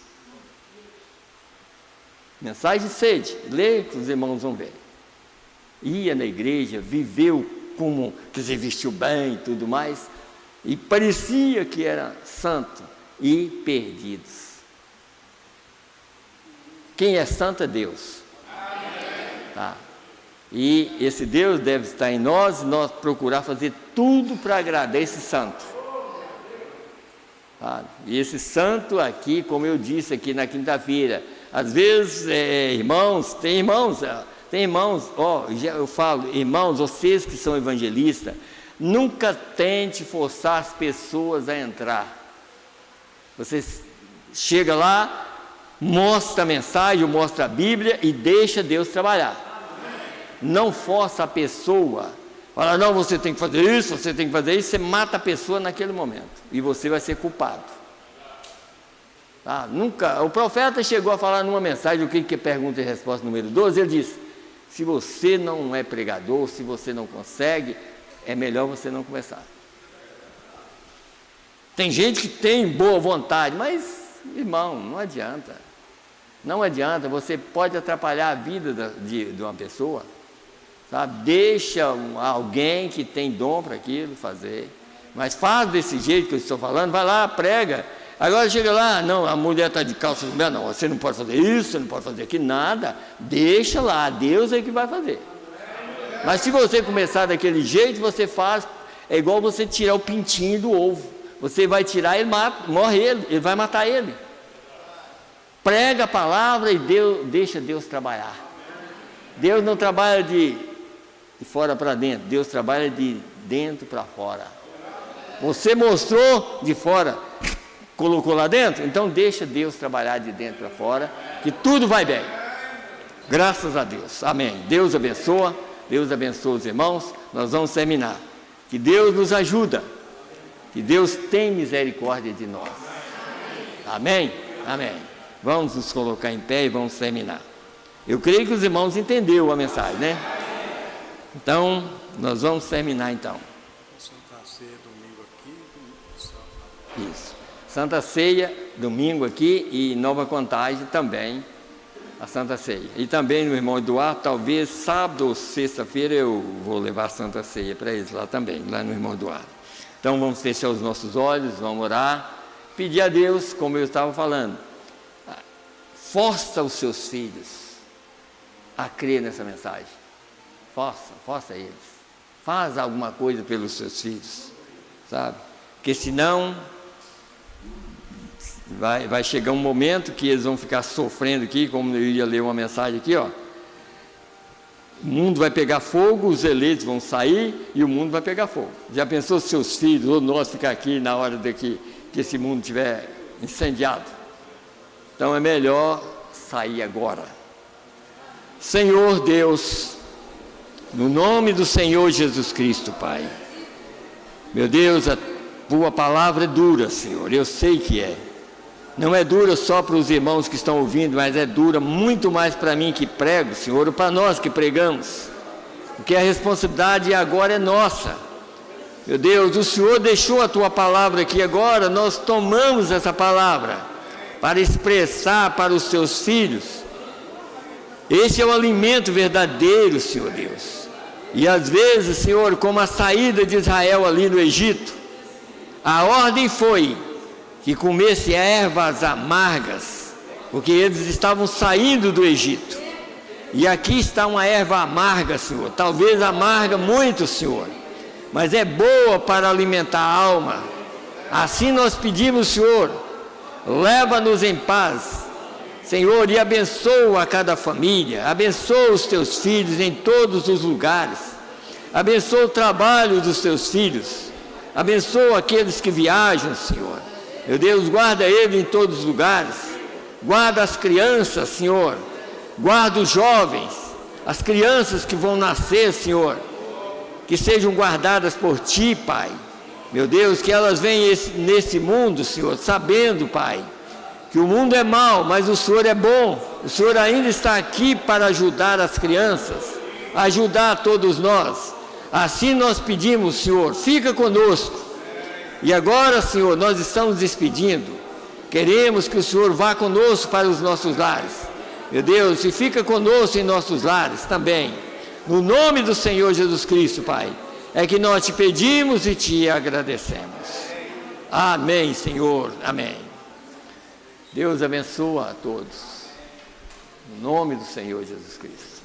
Mensagem de sede, lê que os irmãos vão ver. Ia na igreja, viveu como, quer dizer, vestiu bem e tudo mais, e parecia que era santo, e perdidos. Quem é santo é Deus. Tá. E esse Deus deve estar em nós, nós procurar fazer tudo para agradar esse santo. Tá. E esse santo aqui, como eu disse aqui na quinta-feira, às vezes, tem irmãos, eu falo, irmãos, vocês que são evangelistas, nunca tente forçar as pessoas a entrar. Você chega lá, mostra a mensagem, mostra a Bíblia e deixa Deus trabalhar. Não força a pessoa, fala, não, você tem que fazer isso, você tem que fazer isso, você mata a pessoa naquele momento e você vai ser culpado. Nunca, o profeta chegou a falar numa mensagem, o que é pergunta e resposta número 12, ele disse, se você não é pregador, se você não consegue, é melhor você não começar. Tem gente que tem boa vontade, mas, irmão, não adianta. Não adianta, você pode atrapalhar a vida de uma pessoa, sabe? Deixa alguém que tem dom para aquilo fazer, mas faz desse jeito que eu estou falando, vai lá, prega. Agora chega lá, não, a mulher está de calça, não, você não pode fazer isso, você não pode fazer aquilo, nada, deixa lá, Deus é que vai fazer. Mas se você começar daquele jeito, você faz, é igual você tirar o pintinho do ovo, você vai tirar, ele morre ele vai matar ele. Prega a palavra e deixa Deus trabalhar. Deus não trabalha de fora para dentro, Deus trabalha de dentro para fora. Você mostrou de fora, colocou lá dentro, então deixa Deus trabalhar de dentro para fora, que tudo vai bem. Graças a Deus, amém. Deus abençoa os irmãos, nós vamos terminar. Que Deus nos ajuda, que Deus tenha misericórdia de nós. Amém? Amém. Vamos nos colocar em pé e vamos terminar. Eu creio que os irmãos entenderam a mensagem, né? Então, nós vamos terminar então. Vou sentar cedo domingo aqui. Isso. Santa Ceia, domingo aqui, e Nova Contagem também, a Santa Ceia. E também no irmão Eduardo, talvez sábado ou sexta-feira eu vou levar a Santa Ceia para eles lá também, lá no irmão Eduardo. Então vamos fechar os nossos olhos, vamos orar, pedir a Deus, como eu estava falando, força os seus filhos a crer nessa mensagem. Força eles. Faz alguma coisa pelos seus filhos, sabe? Porque senão vai chegar um momento que eles vão ficar sofrendo aqui, como eu ia ler uma mensagem aqui, ó. O mundo vai pegar fogo, os eleitos vão sair e o mundo vai pegar fogo. Já pensou seus filhos ou nós ficar aqui na hora que esse mundo estiver incendiado? Então é melhor sair agora. Senhor Deus, no nome do Senhor Jesus Cristo, Pai, meu Deus, a tua palavra é dura, Senhor, eu sei que é. Não é dura só para os irmãos que estão ouvindo, mas é dura muito mais para mim que prego, Senhor, ou para nós que pregamos, porque a responsabilidade agora é nossa. Meu Deus, o Senhor deixou a tua palavra aqui agora, nós tomamos essa palavra para expressar para os teus filhos. Esse é o alimento verdadeiro, Senhor Deus. E às vezes, Senhor, como a saída de Israel ali no Egito, a ordem foi que comesse ervas amargas, porque eles estavam saindo do Egito. E aqui está uma erva amarga, Senhor, talvez amarga muito, Senhor, mas é boa para alimentar a alma. Assim nós pedimos, Senhor, leva-nos em paz, Senhor, e abençoa a cada família, abençoa os teus filhos em todos os lugares, abençoa o trabalho dos teus filhos, abençoa aqueles que viajam, Senhor. Meu Deus, guarda ele em todos os lugares, guarda as crianças, Senhor, guarda os jovens, as crianças que vão nascer, Senhor, que sejam guardadas por Ti, Pai. Meu Deus, que elas venham nesse mundo, Senhor, sabendo, Pai, que o mundo é mau, mas o Senhor é bom, o Senhor ainda está aqui para ajudar as crianças, ajudar todos nós. Assim nós pedimos, Senhor, fica conosco. E agora, Senhor, nós estamos despedindo, queremos que o Senhor vá conosco para os nossos lares, meu Deus, e fica conosco em nossos lares também, no nome do Senhor Jesus Cristo, Pai, é que nós te pedimos e te agradecemos. Amém, Senhor, amém. Deus abençoa a todos, no nome do Senhor Jesus Cristo.